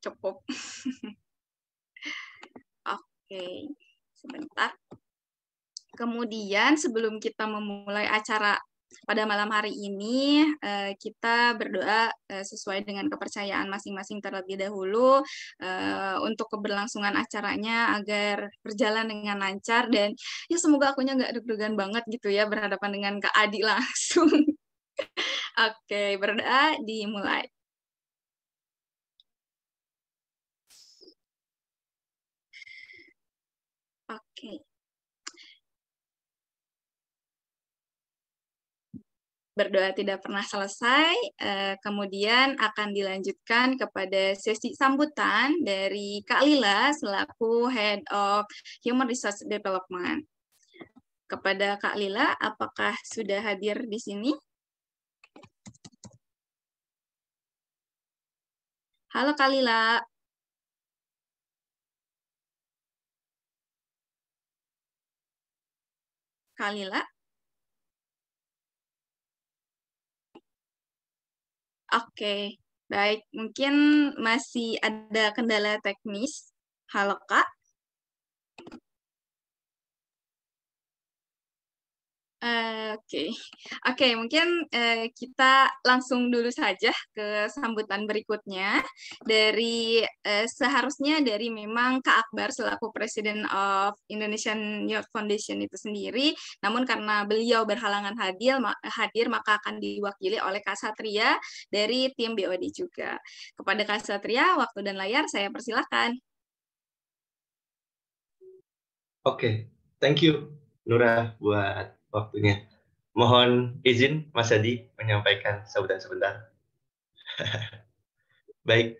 Cukup. Oke, sebentar. Kemudian sebelum kita memulai acara pada malam hari ini, kita berdoa sesuai dengan kepercayaan masing-masing terlebih dahulu untuk keberlangsungan acaranya agar berjalan dengan lancar dan ya semoga akunya nggak deg-degan banget gitu ya berhadapan dengan Kak Adi langsung. Oke, berdoa dimulai. Oke. Berdoa tidak pernah selesai, kemudian akan dilanjutkan kepada sesi sambutan dari Kak Lila selaku Head of Human Resource Development. Kepada Kak Lila, apakah sudah hadir di sini? Halo Kak Lila. Kak Lila? Oke, baik. Mungkin masih ada kendala teknis. Halo Kak. Oke, mungkin kita langsung dulu saja ke sambutan berikutnya dari seharusnya dari memang Kak Akbar selaku President of Indonesian Youth Foundation itu sendiri, namun karena beliau berhalangan hadir maka akan diwakili oleh Kak Satria dari tim BOD juga. Kepada Kak Satria, waktu dan layar saya persilakan. Oke, thank you Nura buat waktunya. Mohon izin Mas Adi menyampaikan sambutan sebentar. Baik,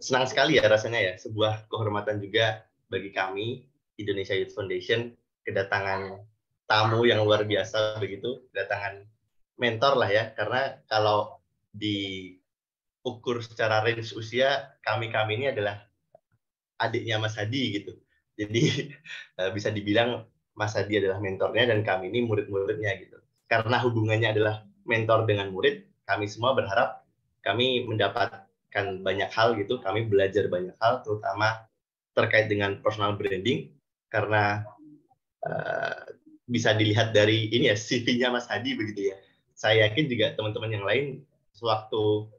senang sekali ya rasanya ya, sebuah kehormatan juga bagi kami Indonesia Youth Foundation kedatangan tamu yang luar biasa begitu, kedatangan mentor lah ya, karena kalau diukur secara range usia, kami ini adalah adiknya Mas Hadi gitu. Jadi bisa dibilang Mas Hadi adalah mentornya dan kami ini murid-muridnya gitu. Karena hubungannya adalah mentor dengan murid, kami semua berharap kami mendapatkan banyak hal gitu, kami belajar banyak hal, terutama terkait dengan personal branding, karena bisa dilihat dari ini ya CV-nya Mas Hadi begitu ya. Saya yakin juga teman-teman yang lain sewaktu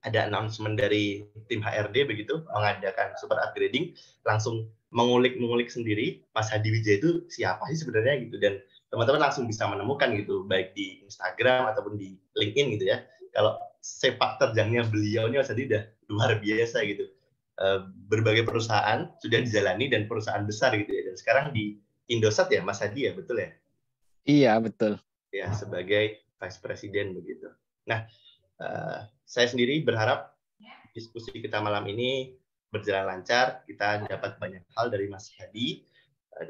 ada announcement dari tim HRD begitu mengadakan super upgrading, langsung mengulik sendiri Mas Hadi Wijaya itu siapa sih sebenarnya gitu, dan teman-teman langsung bisa menemukan gitu baik di Instagram ataupun di LinkedIn gitu ya, kalau sepak terjangnya beliau ini Mas Hadi udah luar biasa gitu. Berbagai perusahaan sudah dijalani dan perusahaan besar gitu ya, dan sekarang di Indosat ya Mas Hadi ya, betul ya? Iya, betul. Ya, sebagai Vice President begitu. Nah, saya sendiri berharap diskusi kita malam ini berjalan lancar, kita dapat banyak hal dari Mas Hadi.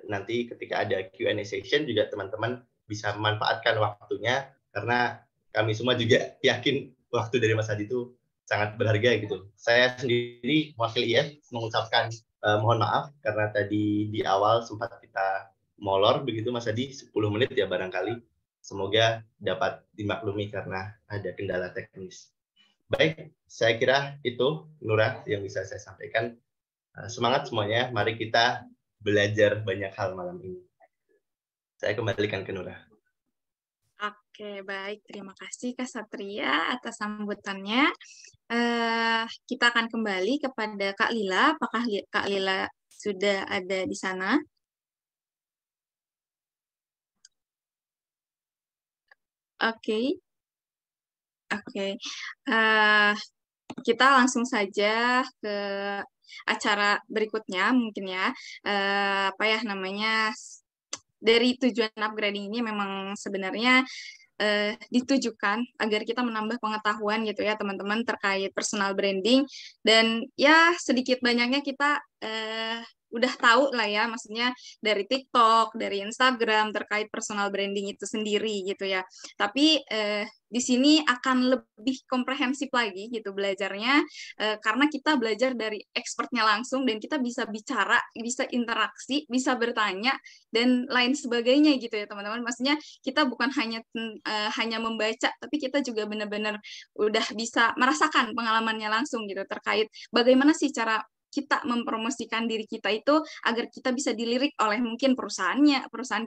Nanti ketika ada Q&A session juga teman-teman bisa memanfaatkan waktunya, karena kami semua juga yakin waktu dari Mas Hadi itu sangat berharga gitu. Saya sendiri mewakili IF mengucapkan mohon maaf karena tadi di awal sempat kita molor begitu Mas Hadi 10 menit ya barangkali. Semoga dapat dimaklumi karena ada kendala teknis. Baik, saya kira itu Nura yang bisa saya sampaikan. Semangat semuanya, mari kita belajar banyak hal malam ini. Saya kembalikan ke Nura. Oke, baik. Terima kasih Kak Satria atas sambutannya. Kita akan kembali kepada Kak Lila. Apakah Kak Lila sudah ada di sana? Oke. Kita langsung saja ke acara berikutnya mungkin ya. Dari tujuan upgrading ini memang sebenarnya ditujukan agar kita menambah pengetahuan gitu ya teman-teman terkait personal branding, dan ya sedikit banyaknya kita udah tahu lah ya, maksudnya dari TikTok, dari Instagram terkait personal branding itu sendiri gitu ya. Tapi di sini akan lebih komprehensif lagi gitu belajarnya, karena kita belajar dari expertnya langsung dan kita bisa bicara, bisa interaksi, bisa bertanya dan lain sebagainya gitu ya teman-teman. Maksudnya kita bukan hanya membaca, tapi kita juga benar-benar udah bisa merasakan pengalamannya langsung gitu terkait bagaimana sih cara kita mempromosikan diri kita itu agar kita bisa dilirik oleh mungkin perusahaan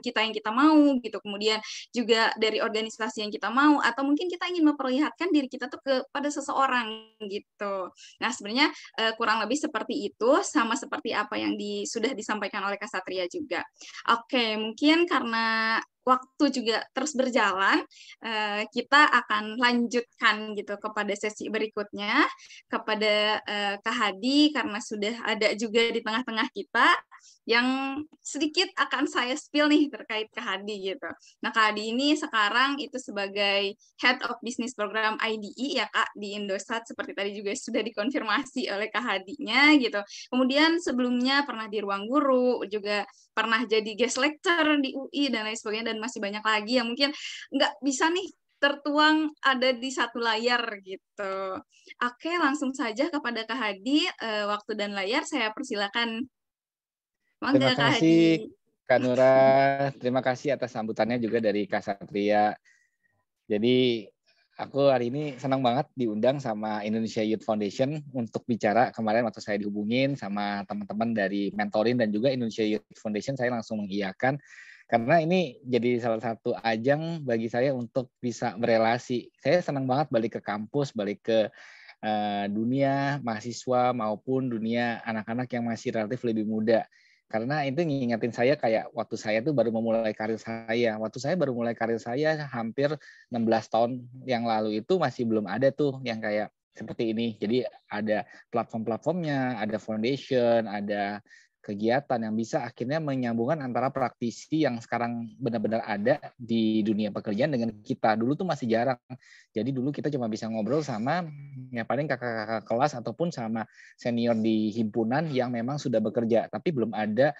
kita yang kita mau gitu, kemudian juga dari organisasi yang kita mau, atau mungkin kita ingin memperlihatkan diri kita tuh kepada seseorang gitu. Nah sebenarnya kurang lebih seperti itu, sama seperti apa yang sudah disampaikan oleh Kak Satria juga. Oke, mungkin karena waktu juga terus berjalan, kita akan lanjutkan gitu kepada sesi berikutnya, kepada Kak Hadi, karena sudah ada juga di tengah-tengah kita, yang sedikit akan saya spill nih terkait Kak Hadi gitu. Nah, Kak Hadi ini sekarang itu sebagai Head of Business Program IDE ya Kak, di Indosat, seperti tadi juga sudah dikonfirmasi oleh Kak Hadinya gitu. Kemudian sebelumnya pernah di Ruang Guru, juga pernah jadi guest lecturer di UI dan lain sebagainya, dan masih banyak lagi yang mungkin nggak bisa nih tertuang ada di satu layar gitu. Oke, langsung saja kepada Kak Hadi, waktu dan layar saya persilakan. Terima Mangga Kak kasih Hadi. Kak Nura, terima kasih atas sambutannya juga dari Kak Satria. Jadi aku hari ini senang banget diundang sama Indonesia Youth Foundation untuk bicara. Kemarin waktu saya dihubungin sama teman-teman dari Mentorin dan juga Indonesia Youth Foundation, saya langsung mengiyakan. Karena ini jadi salah satu ajang bagi saya untuk bisa berelasi. Saya senang banget balik ke kampus, balik ke dunia mahasiswa maupun dunia anak-anak yang masih relatif lebih muda. Karena itu ngingetin saya kayak waktu saya tuh baru memulai karir saya. Waktu saya baru mulai karir saya hampir 16 tahun yang lalu itu masih belum ada tuh yang kayak seperti ini. Jadi ada platform-platformnya, ada foundation, ada kegiatan yang bisa akhirnya menyambungkan antara praktisi yang sekarang benar-benar ada di dunia pekerjaan dengan kita. Dulu tuh masih jarang. Jadi dulu kita cuma bisa ngobrol sama ya paling kakak-kakak kelas ataupun sama senior di himpunan yang memang sudah bekerja, tapi belum ada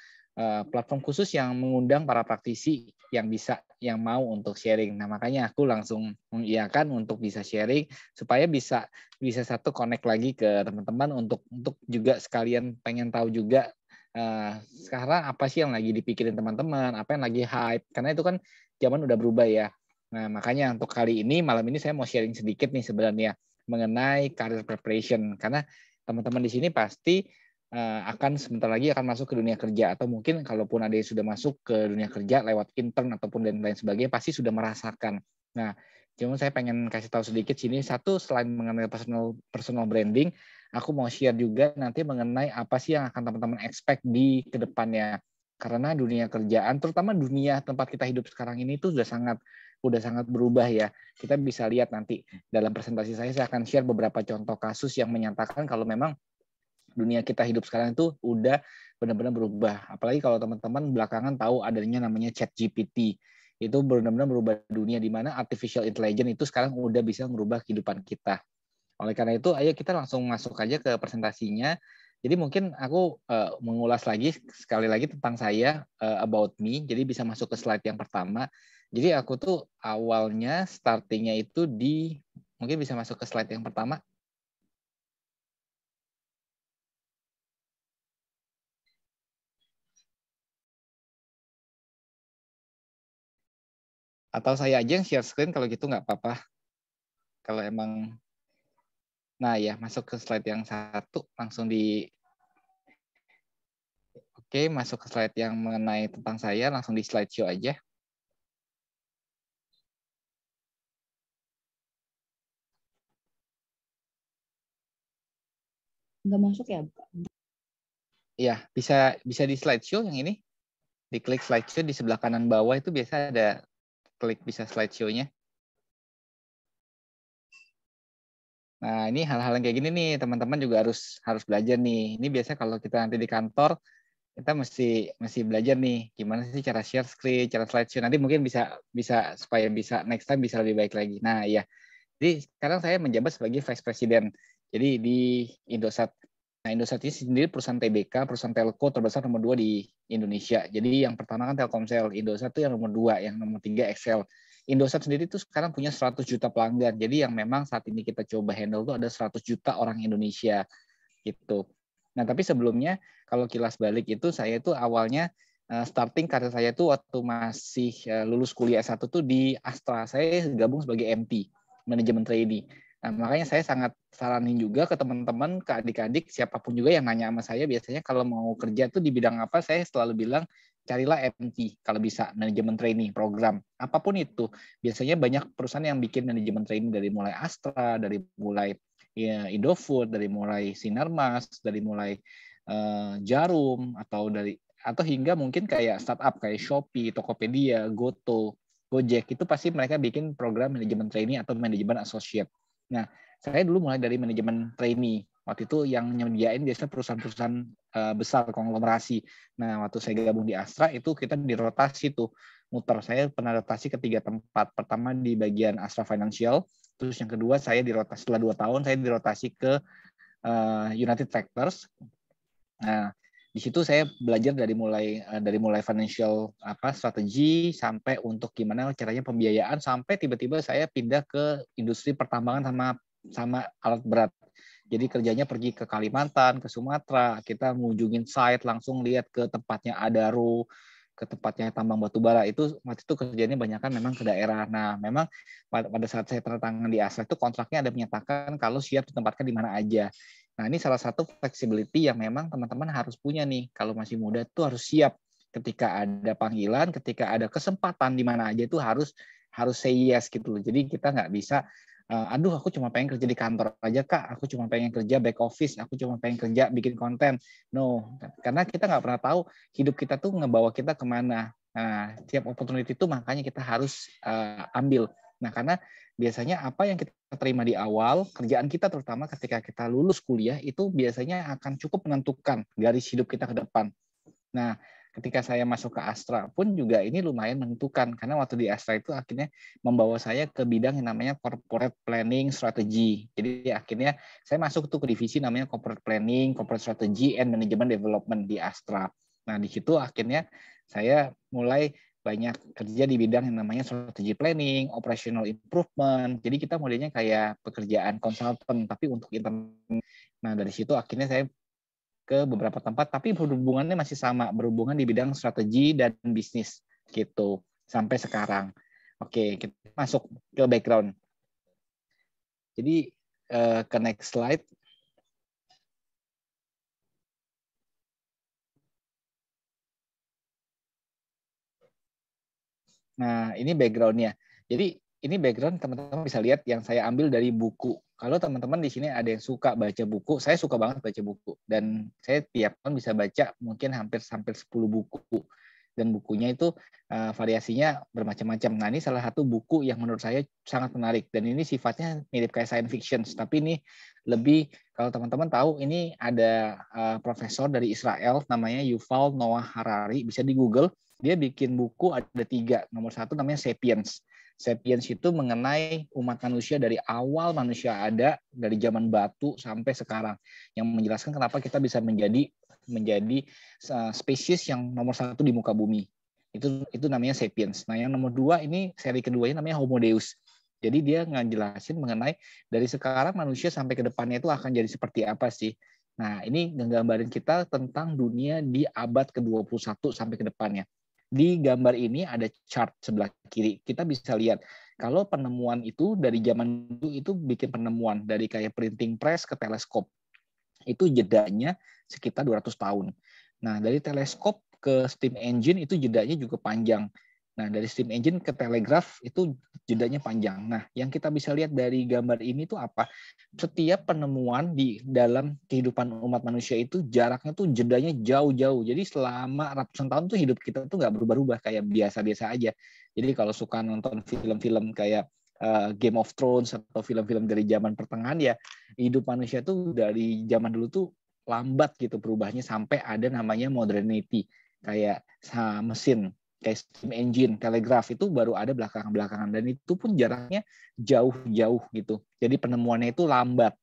platform khusus yang mengundang para praktisi yang mau untuk sharing. Nah, makanya aku langsung mengiyakan untuk bisa sharing supaya bisa satu connect lagi ke teman-teman untuk juga sekalian pengen tahu juga sekarang apa sih yang lagi dipikirin teman-teman, apa yang lagi hype, karena itu kan zaman udah berubah ya. Nah, makanya untuk kali ini, malam ini saya mau sharing sedikit nih sebenarnya mengenai career preparation, karena teman-teman di sini pasti akan sebentar lagi akan masuk ke dunia kerja, atau mungkin kalaupun ada yang sudah masuk ke dunia kerja lewat intern ataupun dan lain sebagainya pasti sudah merasakan. Nah, cuma saya pengen kasih tahu sedikit sini, satu selain mengenai personal branding, aku mau share juga nanti mengenai apa sih yang akan teman-teman expect di kedepannya. Karena dunia kerjaan, terutama dunia tempat kita hidup sekarang ini tuh udah sangat berubah ya. Kita bisa lihat nanti dalam presentasi saya akan share beberapa contoh kasus yang menyatakan kalau memang dunia kita hidup sekarang itu udah benar-benar berubah. Apalagi kalau teman-teman belakangan tahu adanya namanya ChatGPT. Itu benar-benar berubah dunia di mana artificial intelligence itu sekarang udah bisa merubah kehidupan kita. Oleh karena itu, ayo kita langsung masuk aja ke presentasinya. Jadi mungkin aku mengulas lagi sekali lagi tentang saya, about me. Jadi bisa masuk ke slide yang pertama. Jadi aku tuh awalnya startingnya itu mungkin bisa masuk ke slide yang pertama. Atau saya aja yang share screen kalau gitu nggak apa-apa. Kalau emang, nah ya masuk ke slide yang satu langsung Oke, masuk ke slide yang mengenai tentang saya, langsung di slideshow aja. Nggak masuk ya? Iya, bisa di slideshow yang ini. Diklik slideshow di sebelah kanan bawah itu biasa ada klik bisa slideshow-nya. Nah, ini hal-hal yang kayak gini nih, teman-teman juga harus belajar nih. Ini biasa kalau kita nanti di kantor, kita mesti belajar nih gimana sih cara share screen, cara slideshow. Nanti mungkin bisa supaya bisa next time bisa lebih baik lagi. Nah, ya. Jadi sekarang saya menjabat sebagai Vice President. Jadi di Indosat. Nah, Indosat ini sendiri perusahaan TBK, perusahaan telco terbesar nomor 2 di Indonesia. Jadi yang pertama kan Telkomsel, Indosat itu yang nomor 2, yang nomor 3 XL. Indosat sendiri itu sekarang punya 100 juta pelanggan. Jadi yang memang saat ini kita coba handle itu ada 100 juta orang Indonesia gitu. Nah, tapi sebelumnya kalau kilas balik itu saya itu awalnya starting karir saya itu waktu masih lulus kuliah S1 tuh di Astra. Saya gabung sebagai MT, manajemen trainee. Nah, makanya saya sangat saranin juga ke teman-teman, ke adik-adik, siapapun juga yang nanya sama saya, biasanya kalau mau kerja tuh di bidang apa, saya selalu bilang, carilah MT, kalau bisa, manajemen training, program. Apapun itu. Biasanya banyak perusahaan yang bikin manajemen training dari mulai Astra, dari mulai Indofood, dari mulai Sinarmas, dari mulai Jarum, atau hingga mungkin kayak startup, kayak Shopee, Tokopedia, Goto, Gojek, itu pasti mereka bikin program manajemen training atau manajemen associate. Nah, saya dulu mulai dari manajemen trainee. Waktu itu yang nyediain biasanya perusahaan-perusahaan besar, konglomerasi. Nah, waktu saya gabung di Astra, itu kita dirotasi tuh. Muter. Saya pernah rotasi ke 3 tempat. Pertama di bagian Astra Financial. Terus yang kedua, saya dirotasi setelah 2 tahun, saya dirotasi ke United Tractors. Nah, di situ saya belajar dari mulai financial strategi sampai untuk gimana caranya pembiayaan sampai tiba-tiba saya pindah ke industri pertambangan sama alat berat. Jadi kerjanya pergi ke Kalimantan, ke Sumatera, kita mengunjungin site, langsung lihat ke tempatnya Adaro, ke tempatnya tambang batu bara. Itu waktu itu kerjanya banyak kan memang ke daerah. Nah, memang pada saat saya tanda tangan di Astra itu kontraknya ada menyatakan kalau siap ditempatkan di mana aja. Nah, ini salah satu flexibility yang memang teman-teman harus punya nih. Kalau masih muda itu harus siap ketika ada panggilan, ketika ada kesempatan di mana aja itu harus say yes gitu loh. Jadi kita nggak bisa, aduh aku cuma pengen kerja di kantor aja Kak, aku cuma pengen kerja back office, aku cuma pengen kerja bikin konten. No, karena kita nggak pernah tahu hidup kita tuh ngebawa kita kemana. Nah, tiap opportunity itu makanya kita harus ambil. Nah, karena biasanya apa yang kita terima di awal, kerjaan kita terutama ketika kita lulus kuliah, itu biasanya akan cukup menentukan garis hidup kita ke depan. Nah, ketika saya masuk ke Astra pun juga ini lumayan menentukan, karena waktu di Astra itu akhirnya membawa saya ke bidang yang namanya corporate planning strategy. Jadi akhirnya saya masuk tuh ke divisi namanya corporate planning, corporate strategy, and management development di Astra. Nah, di situ akhirnya saya mulai banyak kerja di bidang yang namanya strategy planning, operational improvement. Jadi kita modelnya kayak pekerjaan konsultan, tapi untuk internal. Nah, dari situ akhirnya saya ke beberapa tempat, tapi berhubungannya masih sama, berhubungan di bidang strategi dan bisnis gitu sampai sekarang. Oke, kita masuk ke background. Jadi ke next slide. Nah, ini background-nya. Jadi ini background teman-teman bisa lihat yang saya ambil dari buku. Kalau teman-teman di sini ada yang suka baca buku, saya suka banget baca buku. Dan saya tiap tahun bisa baca mungkin hampir 10 buku. Dan bukunya itu variasinya bermacam-macam. Nah, ini salah satu buku yang menurut saya sangat menarik. Dan ini sifatnya mirip kayak science fiction. Tapi ini lebih, kalau teman-teman tahu, ini ada profesor dari Israel, namanya Yuval Noah Harari. Bisa di Google. Dia bikin buku ada 3. Nomor 1 namanya Sapiens. Sapiens itu mengenai umat manusia dari awal manusia ada, dari zaman batu sampai sekarang, yang menjelaskan kenapa kita bisa menjadi spesies yang nomor 1 di muka bumi. Itu namanya Sapiens. Nah, yang nomor 2 ini seri keduanya namanya Homo Deus. Jadi dia ngejelasin mengenai dari sekarang manusia sampai ke depannya itu akan jadi seperti apa sih. Nah, ini nggambarin kita tentang dunia di abad ke-21 sampai ke depannya. Di gambar ini ada chart sebelah kiri. Kita bisa lihat kalau penemuan itu dari zaman dulu itu bikin penemuan dari kayak printing press ke teleskop. Itu jedanya sekitar 200 tahun. Nah, dari teleskop ke steam engine itu jedanya juga panjang. Nah, dari steam engine ke telegraf itu jedanya panjang. Nah, yang kita bisa lihat dari gambar ini tuh apa? Setiap penemuan di dalam kehidupan umat manusia itu jaraknya tuh jedanya jauh-jauh. Jadi selama ratusan tahun tuh hidup kita tuh nggak berubah-ubah, kayak biasa-biasa aja. Jadi kalau suka nonton film-film kayak Game of Thrones atau film-film dari zaman pertengahan, ya hidup manusia tuh dari zaman dulu tuh lambat gitu berubahnya sampai ada namanya modernity, kayak mesin, kayak steam engine, telegraf itu baru ada belakangan-belakangan, dan itu pun jaraknya jauh-jauh gitu. Jadi penemuannya itu lambat.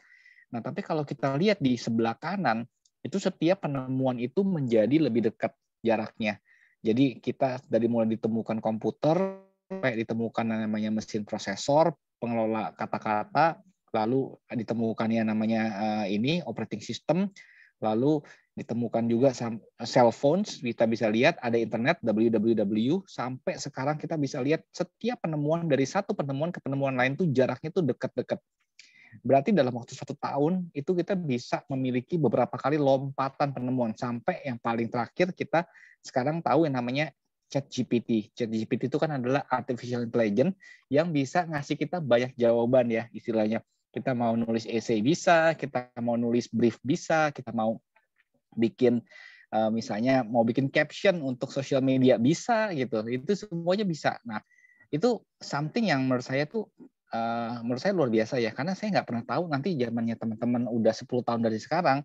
Nah, tapi kalau kita lihat di sebelah kanan, itu setiap penemuan itu menjadi lebih dekat jaraknya. Jadi kita dari mulai ditemukan komputer, sampai ditemukan namanya mesin prosesor, pengelola kata-kata, lalu ditemukannya namanya ini operating system, lalu ditemukan juga cell phones, kita bisa lihat ada internet, www, sampai sekarang kita bisa lihat setiap penemuan dari satu penemuan ke penemuan lain tuh jaraknya tuh dekat-dekat. Berarti dalam waktu 1 tahun itu kita bisa memiliki beberapa kali lompatan penemuan, sampai yang paling terakhir kita sekarang tahu yang namanya ChatGPT. ChatGPT itu kan adalah artificial intelligence yang bisa ngasih kita banyak jawaban ya istilahnya. Kita mau nulis essay bisa, kita mau nulis brief bisa, kita mau bikin misalnya mau bikin caption untuk sosial media bisa gitu. Itu semuanya bisa. Nah, itu something yang menurut saya tuh menurut saya luar biasa ya, karena saya nggak pernah tahu nanti zamannya teman-teman udah 10 tahun dari sekarang,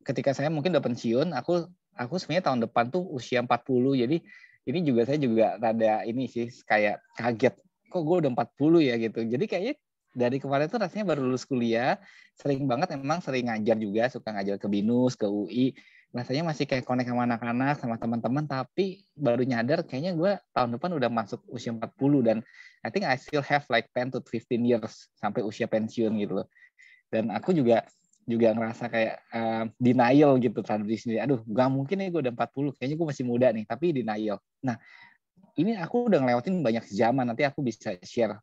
ketika saya mungkin udah pensiun, aku sebenarnya tahun depan tuh usia 40. Jadi ini juga saya juga rada ini sih kayak kaget. Kok gue udah 40 ya gitu. Jadi kayaknya dari kemarin tuh rasanya baru lulus kuliah, sering banget emang sering ngajar juga, suka ngajar ke BINUS, ke UI. Rasanya masih kayak connect sama anak-anak, sama teman-teman, tapi baru nyadar kayaknya gue tahun depan udah masuk usia 40 dan I think I still have like 10 to 15 years sampai usia pensiun gitu loh. Dan aku juga ngerasa kayak denial gitu terhadap diri sendiri. Aduh, gak mungkin nih gue udah 40, kayaknya gue masih muda nih, tapi denial. Nah, ini aku udah ngelewatin banyak zaman, nanti aku bisa share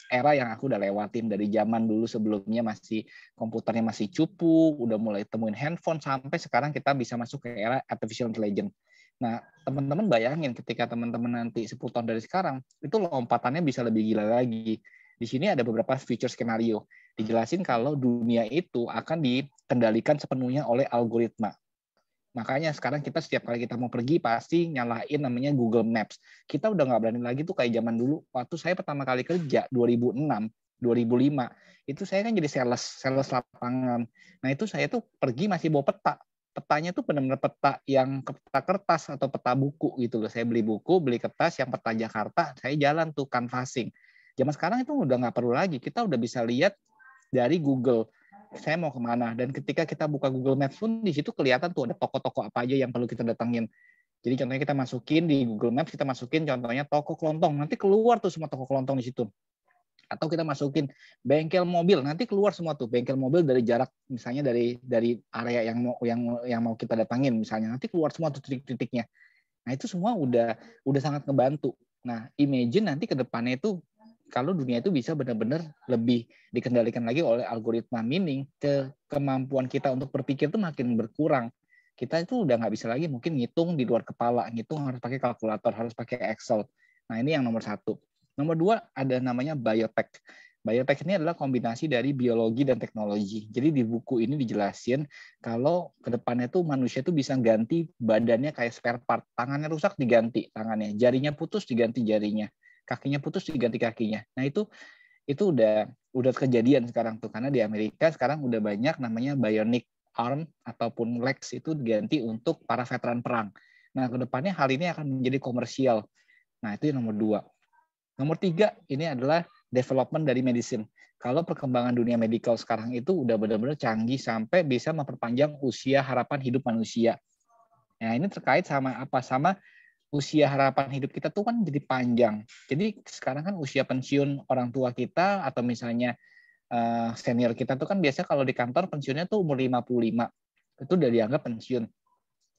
era yang aku udah lewatin dari zaman dulu sebelumnya masih komputernya masih cupu, udah mulai temuin handphone, sampai sekarang kita bisa masuk ke era artificial intelligence. Nah, teman-teman bayangin ketika teman-teman nanti 10 tahun dari sekarang, itu lompatannya bisa lebih gila lagi. Di sini ada beberapa feature skenario. Dijelasin kalau dunia itu akan dikendalikan sepenuhnya oleh algoritma. Makanya sekarang kita setiap kali kita mau pergi pasti nyalain namanya Google Maps. Kita udah nggak berani lagi tuh kayak zaman dulu. Waktu saya pertama kali kerja 2006, 2005, itu saya kan jadi sales lapangan. Nah itu saya tuh pergi masih bawa peta. Petanya tuh benar-benar peta yang peta kertas atau peta buku gitu loh. Saya beli buku, beli kertas yang peta Jakarta, saya jalan tuh canvassing. Zaman sekarang itu udah nggak perlu lagi. Kita udah bisa lihat dari Google saya mau kemana, dan ketika kita buka Google Maps pun di situ kelihatan tuh ada toko-toko apa aja yang perlu kita datangin. Jadi contohnya kita masukin di Google Maps, kita masukin contohnya toko kelontong, nanti keluar tuh semua toko kelontong di situ. Atau kita masukin bengkel mobil, nanti keluar semua tuh bengkel mobil dari jarak misalnya dari area yang mau kita datangin misalnya, nanti keluar semua tuh titik-titiknya. Nah itu semua udah sangat ngebantu. Nah imagine nanti ke depannya itu kalau dunia itu bisa benar-benar lebih dikendalikan lagi oleh algoritma, meaning kemampuan kita untuk berpikir itu makin berkurang. Kita itu udah nggak bisa lagi mungkin ngitung di luar kepala, ngitung harus pakai kalkulator, harus pakai Excel. Nah ini yang nomor 1. Nomor 2 ada namanya biotech. Biotech ini adalah kombinasi dari biologi dan teknologi. Jadi di buku ini dijelasin kalau ke depannya tuh manusia tuh bisa ganti badannya kayak spare part. Tangannya rusak diganti tangannya, jarinya putus diganti jarinya, kakinya putus diganti kakinya. Nah itu udah kejadian sekarang tuh, karena di Amerika sekarang udah banyak namanya bionic arm ataupun legs itu diganti untuk para veteran perang. Nah kedepannya hal ini akan menjadi komersial. Nah itu yang nomor 2. Nomor 3 ini adalah development dari medicine. Kalau perkembangan dunia medical sekarang itu udah benar-benar canggih sampai bisa memperpanjang usia harapan hidup manusia. Nah ini terkait sama apa? Sama usia harapan hidup kita tuh kan jadi panjang. Jadi sekarang kan usia pensiun orang tua kita atau misalnya senior kita tuh kan biasa kalau di kantor pensiunnya tuh umur 55. Itu udah dianggap pensiun.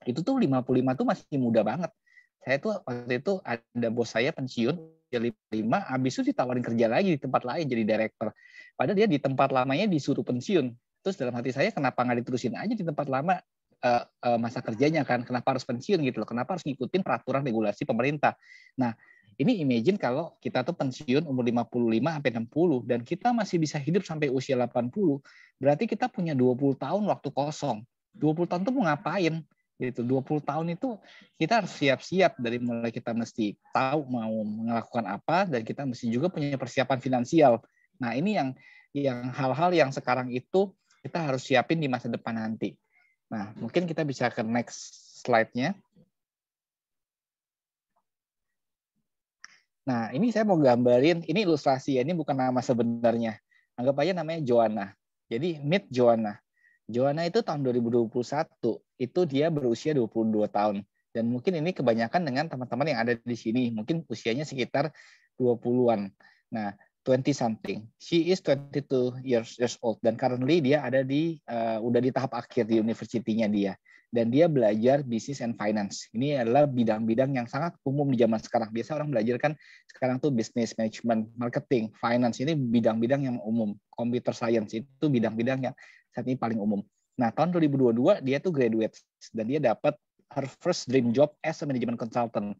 Itu tuh 55 tuh masih muda banget. Saya tuh waktu itu ada bos saya pensiun usia 55, habis itu ditawarin kerja lagi di tempat lain jadi direktur. Padahal dia di tempat lamanya disuruh pensiun. Terus dalam hati saya kenapa nggak diterusin aja di tempat lama masa kerjanya kan, kenapa harus pensiun gitu loh, kenapa harus ngikutin peraturan regulasi pemerintah. Nah ini imagine kalau kita tuh pensiun umur 55 sampai 60 dan kita masih bisa hidup sampai usia 80, berarti kita punya 20 tahun waktu kosong. 20 tahun tuh mau ngapain? Gitu. 20 tahun itu kita harus siap-siap, dari mulai kita mesti tahu mau melakukan apa dan kita mesti juga punya persiapan finansial. Nah, ini yang hal-hal yang sekarang itu kita harus siapin di masa depan nanti. Nah, mungkin kita bisa ke next slide-nya. Nah, ini saya mau gambarin, ini ilustrasi ya, ini bukan nama sebenarnya. Anggap aja namanya Joanna. Jadi meet Joanna. Joanna itu tahun 2021, itu dia berusia 22 tahun. Dan mungkin ini kebanyakan dengan teman-teman yang ada di sini, mungkin usianya sekitar 20-an. Nah, 20 something. She is 22 years old dan currently dia ada di udah di tahap akhir di university-nya dia. Dan dia belajar business and finance. Ini adalah bidang-bidang yang sangat umum di zaman sekarang. Biasa orang belajar kan sekarang tuh business management, marketing, finance. Ini bidang-bidang yang umum. Computer science itu bidang-bidang yang saat ini paling umum. Nah, tahun 2022 dia tuh graduate dan dia dapat her first dream job as a management consultant.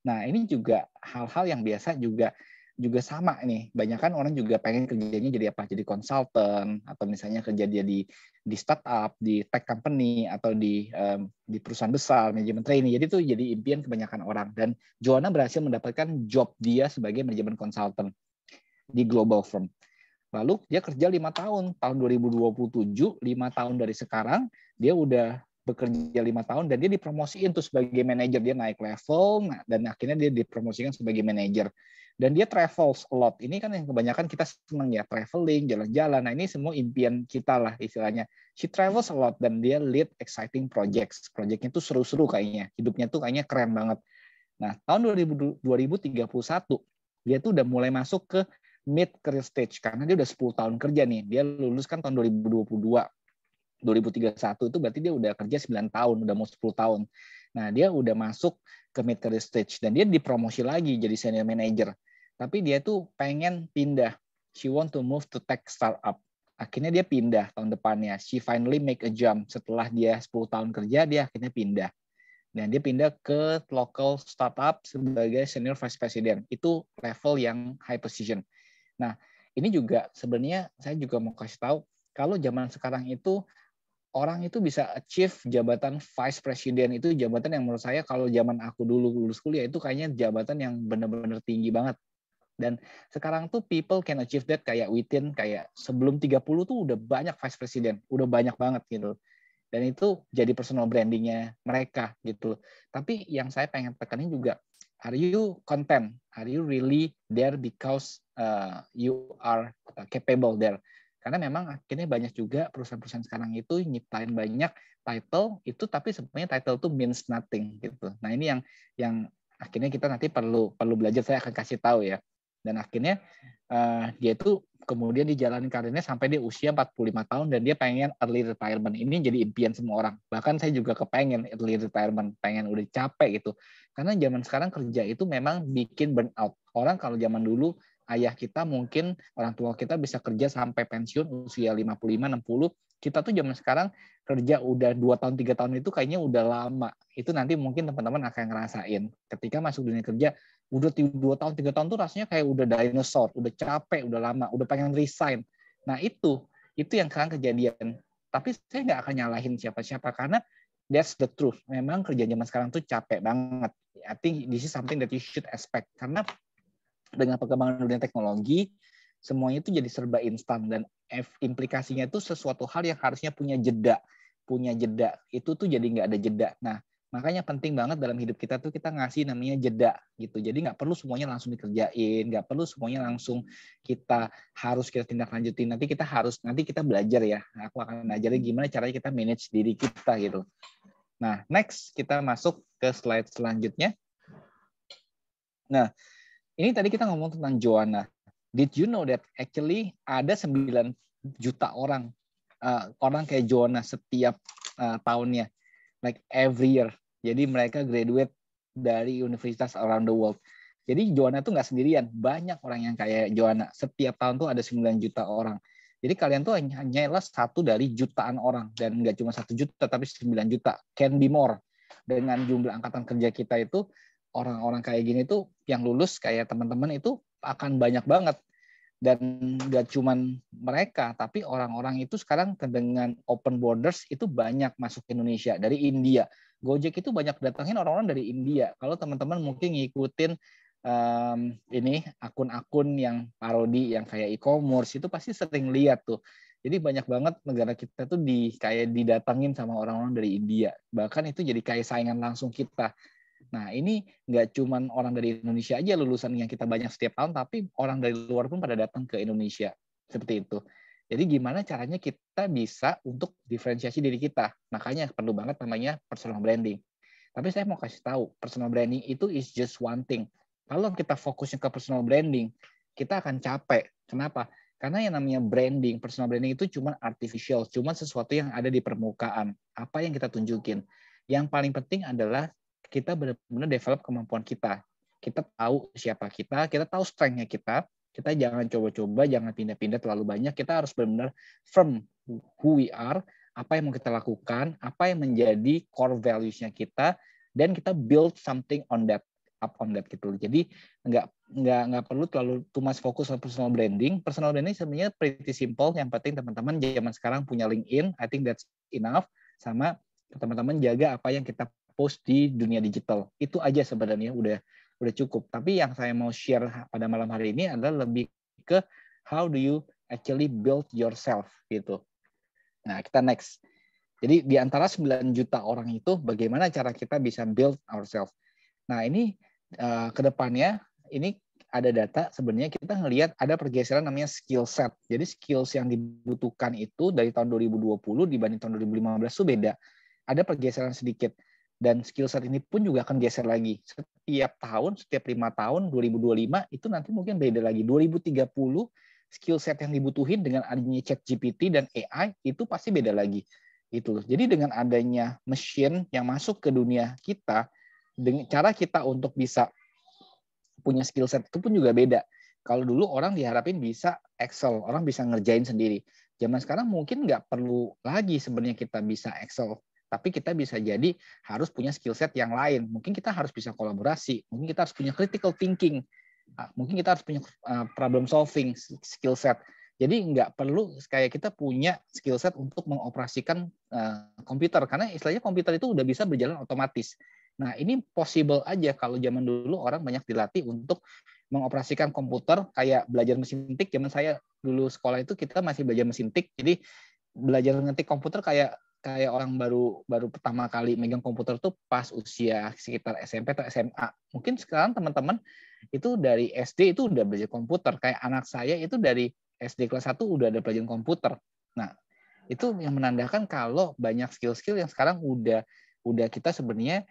Nah, ini juga hal-hal yang biasa juga sama nih. Banyak kan orang juga pengen kerjanya jadi apa? Jadi konsultan atau misalnya kerja dia di startup, di tech company atau di perusahaan besar, manajemen trainee. Jadi itu jadi impian kebanyakan orang. Dan Joanna berhasil mendapatkan job dia sebagai manajemen consultant di global firm. Lalu dia kerja 5 tahun. Tahun 2027, 5 tahun dari sekarang, dia udah bekerja 5 tahun dan dia dipromosiin tuh sebagai manajer. Dia naik level dan akhirnya dia dipromosikan sebagai manajer. Dan dia travels a lot. Ini kan yang kebanyakan kita senang ya, traveling, jalan-jalan. Nah, ini semua impian kita lah istilahnya. She travels a lot dan dia lead exciting projects. Projectnya tuh seru-seru kayaknya. Hidupnya tuh kayaknya keren banget. Nah, tahun 2031 dia tuh udah mulai masuk ke mid career stage karena dia udah 10 tahun kerja nih. Dia lulus kan tahun 2022. 2031 itu berarti dia udah kerja 9 tahun, udah mau 10 tahun. Nah, dia udah masuk ke mid career stage dan dia dipromosi lagi jadi senior manager. Tapi dia tuh pengen pindah. She want to move to tech startup. Akhirnya dia pindah tahun depannya. She finally make a jump. Setelah dia 10 tahun kerja, dia akhirnya pindah. Dan dia pindah ke local startup sebagai senior vice president. Itu level yang high position. Nah, ini juga sebenarnya saya juga mau kasih tahu, kalau zaman sekarang itu orang itu bisa achieve jabatan vice president, itu jabatan yang menurut saya kalau zaman aku dulu lulus kuliah itu kayaknya jabatan yang benar-benar tinggi banget. Dan sekarang tuh people can achieve that kayak within kayak sebelum 30 tuh udah banyak vice president, udah banyak banget gitu. Dan itu jadi personal brandingnya mereka gitu. Tapi yang saya pengen tekanin juga, are you content? Are you really there because you are capable there? Karena memang akhirnya banyak juga perusahaan-perusahaan sekarang itu nyiptain banyak title itu, tapi sebenarnya title itu means nothing gitu. Nah, ini yang akhirnya kita nanti perlu belajar. Saya akan kasih tahu ya. Dan akhirnya dia itu kemudian dijalani karirnya sampai dia usia 45 tahun dan dia pengen early retirement. Ini jadi impian semua orang. Bahkan saya juga kepengen early retirement, pengen udah capek gitu. Karena zaman sekarang kerja itu memang bikin burnout. Orang kalau zaman dulu ayah kita mungkin orang tua kita bisa kerja sampai pensiun usia 55, 60. Kita tuh zaman sekarang kerja udah 2 tahun, 3 tahun itu kayaknya udah lama. Itu nanti mungkin teman-teman akan ngerasain. Ketika masuk dunia kerja, udah 2 tahun, 3 tahun tuh rasanya kayak udah dinosaur, udah capek, udah lama, udah pengen resign. Nah, itu yang sekarang kejadian. Tapi saya nggak akan nyalahin siapa-siapa karena that's the truth. Memang kerja zaman sekarang tuh capek banget. I think this is something that you should expect. Karena dengan perkembangan dunia teknologi, semuanya itu jadi serba instan dan implikasinya itu sesuatu hal yang harusnya punya jeda. Itu tuh jadi nggak ada jeda. Nah, makanya penting banget dalam hidup kita tuh kita ngasih namanya jeda gitu. Jadi nggak perlu semuanya langsung dikerjain, nggak perlu semuanya langsung kita tindak lanjutin. Nanti kita belajar ya. Aku akan ngajarin gimana caranya kita manage diri kita gitu. Nah, next kita masuk ke slide selanjutnya. Nah, ini tadi kita ngomong tentang Joanna. Did you know that actually ada 9 juta orang kayak Joanna setiap tahunnya, like every year. Jadi mereka graduate dari universitas around the world. Jadi Joanna tuh nggak sendirian, banyak orang yang kayak Joanna. Setiap tahun tuh ada 9 juta orang. Jadi kalian tuh hanyalah satu dari jutaan orang. Dan nggak cuma 1 juta, tapi 9 juta. Can be more. Dengan jumlah angkatan kerja kita itu, orang-orang kayak gini tuh yang lulus kayak teman-teman itu akan banyak banget. Dan nggak cuman mereka, tapi orang-orang itu sekarang dengan open borders itu banyak masuk ke Indonesia. Dari India, Gojek itu banyak datangin orang-orang dari India. Kalau teman-teman mungkin ngikutin ini akun-akun yang parodi, yang kayak e-commerce, itu pasti sering lihat tuh. Jadi banyak banget negara kita tuh kayak didatangin sama orang-orang dari India. Bahkan itu jadi kayak saingan langsung kita. Nah, ini nggak cuma orang dari Indonesia aja lulusan yang kita banyak setiap tahun, tapi orang dari luar pun pada datang ke Indonesia. Seperti itu. Jadi gimana caranya kita bisa untuk diferensiasi diri kita. Makanya perlu banget namanya personal branding. Tapi saya mau kasih tahu, personal branding itu is just one thing. Kalau kita fokusnya ke personal branding, kita akan capek. Kenapa? Karena yang namanya branding, personal branding itu cuma artificial, cuma sesuatu yang ada di permukaan. Apa yang kita tunjukin. Yang paling penting adalah kita benar-benar develop kemampuan kita. Kita tahu siapa kita tahu strength-nya kita jangan coba-coba, jangan pindah-pindah terlalu banyak. Kita harus benar-benar firm who we are, apa yang mau kita lakukan, apa yang menjadi core values-nya kita, dan kita build something on that, up on that gitu. Jadi nggak perlu terlalu too much fokus on personal branding. Personal branding sebenarnya pretty simple. Yang penting teman-teman zaman sekarang punya LinkedIn, I think that's enough. Sama teman-teman jaga apa yang kita post di dunia digital. Itu aja sebenarnya udah cukup. Tapi yang saya mau share pada malam hari ini adalah lebih ke how do you actually build yourself gitu. Nah, kita next. Jadi di antara 9 juta orang itu bagaimana cara kita bisa build ourselves. Nah, ini ke depannya ini ada data sebenarnya kita ngelihat ada pergeseran namanya skill set. Jadi skills yang dibutuhkan itu dari tahun 2020 dibanding tahun 2015 itu beda. Ada pergeseran sedikit. Dan skill set ini pun juga akan geser lagi. Setiap tahun, setiap 5 tahun, 2025 itu nanti mungkin beda lagi. 2030 skill set yang dibutuhin dengan adanya ChatGPT dan AI itu pasti beda lagi. Gitu. Jadi dengan adanya mesin yang masuk ke dunia kita, dengan cara kita untuk bisa punya skill set itu pun juga beda. Kalau dulu orang diharapin bisa Excel, orang bisa ngerjain sendiri. Zaman sekarang mungkin nggak perlu lagi sebenarnya kita bisa Excel. Tapi kita bisa jadi harus punya skill set yang lain. Mungkin kita harus bisa kolaborasi. Mungkin kita harus punya critical thinking. Mungkin kita harus punya problem solving skill set. Jadi nggak perlu kayak kita punya skill set untuk mengoperasikan komputer. Karena istilahnya komputer itu udah bisa berjalan otomatis. Nah, ini possible aja kalau zaman dulu orang banyak dilatih untuk mengoperasikan komputer kayak belajar mesin tik. Zaman saya dulu sekolah itu kita masih belajar mesin tik. Jadi belajar ngetik komputer kayak orang baru pertama kali megang komputer tuh pas usia sekitar SMP atau SMA. Mungkin sekarang teman-teman itu dari SD itu udah belajar komputer. Kayak anak saya itu dari SD kelas 1 udah ada pelajaran komputer. Nah, itu yang menandakan kalau banyak skill-skill yang sekarang udah kita sebenarnya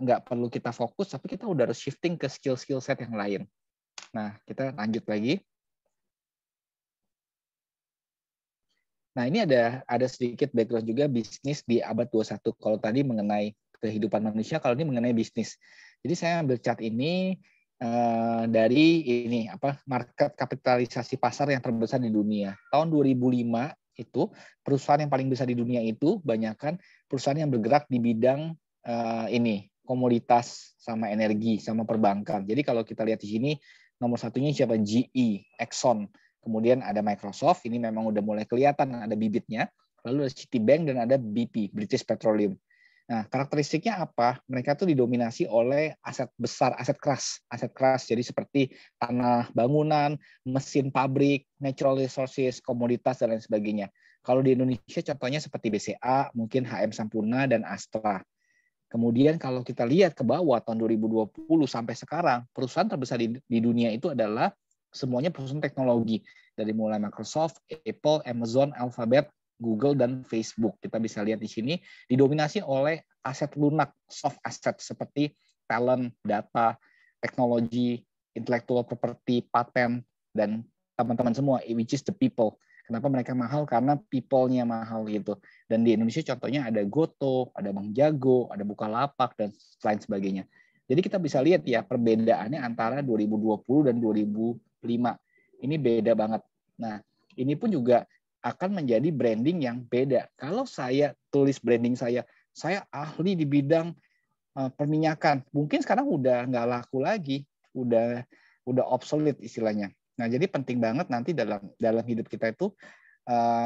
nggak perlu kita fokus, tapi kita udah harus shifting ke skill-skill set yang lain. Nah, kita lanjut lagi. Nah, ini ada sedikit background juga bisnis di abad 21. Kalau tadi mengenai kehidupan manusia, kalau ini mengenai bisnis. Jadi saya ambil chart ini dari ini market kapitalisasi pasar yang terbesar di dunia. Tahun 2005 itu perusahaan yang paling besar di dunia itu banyakkan perusahaan yang bergerak di bidang ini komoditas sama energi sama perbankan. Jadi kalau kita lihat di sini nomor satunya siapa? GE, Exxon. Kemudian ada Microsoft, ini memang udah mulai kelihatan ada bibitnya. Lalu ada Citibank dan ada BP, British Petroleum. Nah, karakteristiknya apa? Mereka tuh didominasi oleh aset besar, aset keras. Jadi seperti tanah bangunan, mesin pabrik, natural resources, komoditas, dan lain sebagainya. Kalau di Indonesia contohnya seperti BCA, mungkin HM Sampurna, dan Astra. Kemudian kalau kita lihat ke bawah tahun 2020 sampai sekarang, perusahaan terbesar di dunia itu adalah semuanya perusahaan teknologi. Dari mulai Microsoft, Apple, Amazon, Alphabet, Google, dan Facebook. Kita bisa lihat di sini didominasi oleh aset lunak, soft asset seperti talent, data, teknologi, intellectual property, paten, dan teman-teman semua, which is the people. Kenapa mereka mahal? Karena people-nya mahal gitu. Dan di Indonesia contohnya ada Goto, ada Bang Jago, ada Bukalapak, dan lain sebagainya. Jadi kita bisa lihat ya perbedaannya antara 2020 dan 2005. Ini beda banget. Nah, ini pun juga akan menjadi branding yang beda. Kalau saya tulis branding saya ahli di bidang perminyakan. Mungkin sekarang udah nggak laku lagi, udah obsolete istilahnya. Nah, jadi penting banget nanti dalam hidup kita itu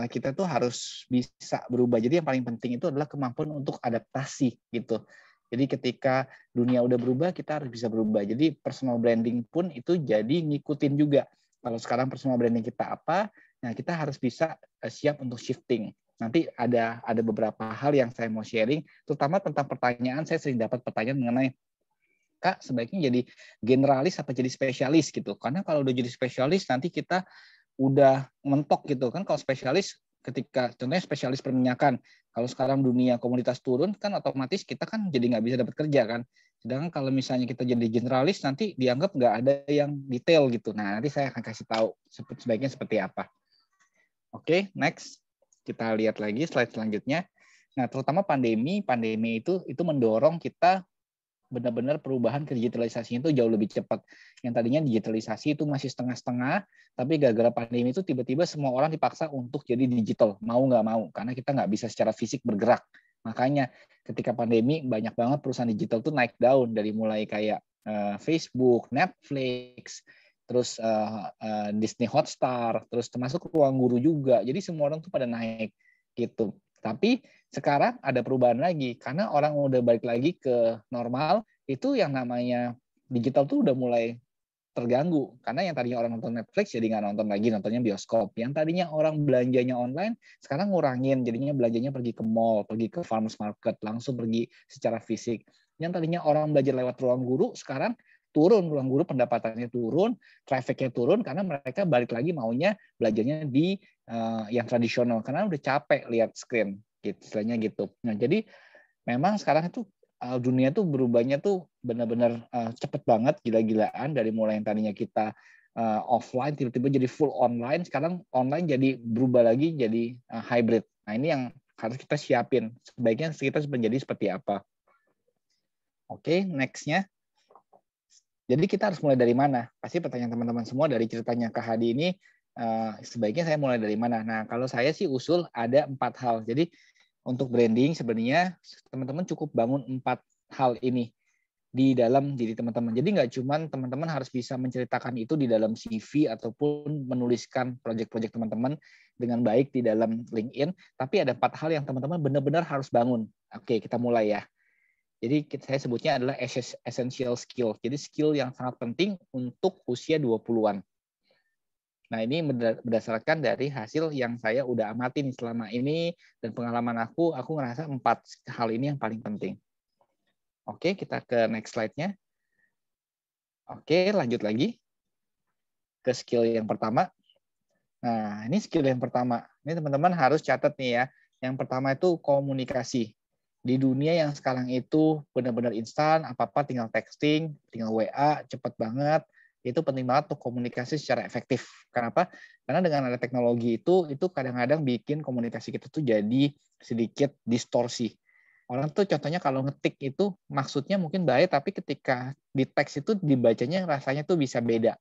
kita tuh harus bisa berubah. Jadi yang paling penting itu adalah kemampuan untuk adaptasi gitu. Jadi ketika dunia udah berubah, kita harus bisa berubah. Jadi personal branding pun itu jadi ngikutin juga. Kalau sekarang personal branding kita apa, nah kita harus bisa siap untuk shifting. Nanti ada beberapa hal yang saya mau sharing, terutama tentang pertanyaan. Saya sering dapat pertanyaan mengenai, Kak, sebaiknya jadi generalis apa jadi spesialis gitu. Karena kalau udah jadi spesialis, nanti kita udah mentok gitu kan. Kalau spesialis, ketika contohnya spesialis perminyakan, kalau sekarang dunia komoditas turun kan otomatis kita kan jadi nggak bisa dapat kerja kan. Sedangkan kalau misalnya kita jadi generalis nanti dianggap nggak ada yang detail gitu. Nah, nanti saya akan kasih tahu sebaiknya seperti apa. Oke, next. Kita lihat lagi slide selanjutnya. Nah, terutama pandemi itu mendorong kita benar-benar perubahan ke digitalisasinya itu jauh lebih cepat. Yang tadinya digitalisasi itu masih setengah-setengah, tapi gara-gara pandemi itu tiba-tiba semua orang dipaksa untuk jadi digital, mau nggak mau, karena kita nggak bisa secara fisik bergerak. Makanya ketika pandemi banyak banget perusahaan digital tuh naik daun, dari mulai kayak Facebook, Netflix, terus Disney Hotstar, terus termasuk Ruang Guru juga. Jadi semua orang tuh pada naik gitu. Tapi sekarang ada perubahan lagi, karena orang udah balik lagi ke normal, itu yang namanya digital tuh udah mulai terganggu. Karena yang tadinya orang nonton Netflix jadi nggak nonton lagi, nontonnya bioskop. Yang tadinya orang belanjanya online, sekarang ngurangin, jadinya belanjanya pergi ke mall, pergi ke farmers market, langsung pergi secara fisik. Yang tadinya orang belajar lewat Ruang Guru, sekarang turun, Ruang Guru pendapatannya turun, trafficnya turun, karena mereka balik lagi maunya belajarnya di yang tradisional, karena udah capek lihat screen. Gitu, istilahnya gitu. Nah, jadi memang sekarang itu dunia tuh berubahnya tuh benar-benar cepet banget, gila-gilaan, dari mulai yang tadinya kita offline tiba-tiba jadi full online, sekarang online jadi berubah lagi jadi hybrid. Nah, ini yang harus kita siapin. Sebaiknya kita menjadi seperti apa. Oke, next-nya. Jadi kita harus mulai dari mana? Pasti pertanyaan teman-teman semua dari ceritanya Kak Hadi ini, sebaiknya saya mulai dari mana? Nah, kalau saya sih usul ada 4 hal. Jadi untuk branding sebenarnya teman-teman cukup bangun 4 hal ini di dalam diri teman-teman. Jadi nggak cuma teman-teman harus bisa menceritakan itu di dalam CV ataupun menuliskan proyek-proyek teman-teman dengan baik di dalam LinkedIn, tapi ada 4 hal yang teman-teman benar-benar harus bangun. Oke, kita mulai ya. Jadi saya sebutnya adalah essential skill. Jadi skill yang sangat penting untuk usia 20-an. Nah, ini berdasarkan dari hasil yang saya udah amatin selama ini dan pengalaman aku ngerasa 4 hal ini yang paling penting. Oke, kita ke next slide-nya. Oke, lanjut lagi ke skill yang pertama. Nah, ini skill yang pertama. Ini teman-teman harus catat nih ya. Yang pertama itu komunikasi. Di dunia yang sekarang itu benar-benar instan, apa-apa tinggal texting, tinggal WA, cepat banget. Itu penting banget untuk komunikasi secara efektif. Kenapa? Karena dengan ada teknologi itu kadang-kadang bikin komunikasi kita tuh jadi sedikit distorsi. Orang tuh contohnya kalau ngetik itu maksudnya mungkin baik, tapi ketika di teks itu dibacanya rasanya tuh bisa beda.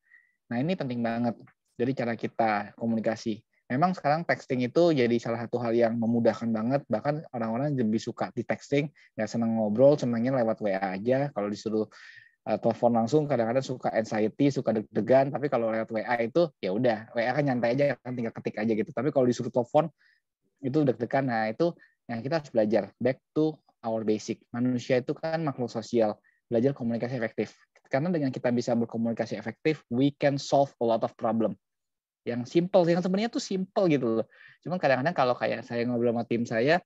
Nah, ini penting banget dari cara kita komunikasi. Memang sekarang texting itu jadi salah satu hal yang memudahkan banget, bahkan orang-orang lebih suka di texting, nggak senang ngobrol, senangnya lewat WA aja. Kalau disuruh telepon langsung kadang-kadang suka anxiety, suka deg-degan, tapi kalau lewat WA itu ya udah, WA kan nyantai aja, kan tinggal ketik aja gitu. Tapi kalau disuruh telepon itu deg-degan. Nah, itu yang kita harus belajar back to our basic. Manusia itu kan makhluk sosial, belajar komunikasi efektif. Karena dengan kita bisa berkomunikasi efektif, we can solve a lot of problem. Yang simple, yang sebenarnya tuh simple gitu loh. Cuman kadang-kadang kalau kayak saya ngobrol sama tim saya,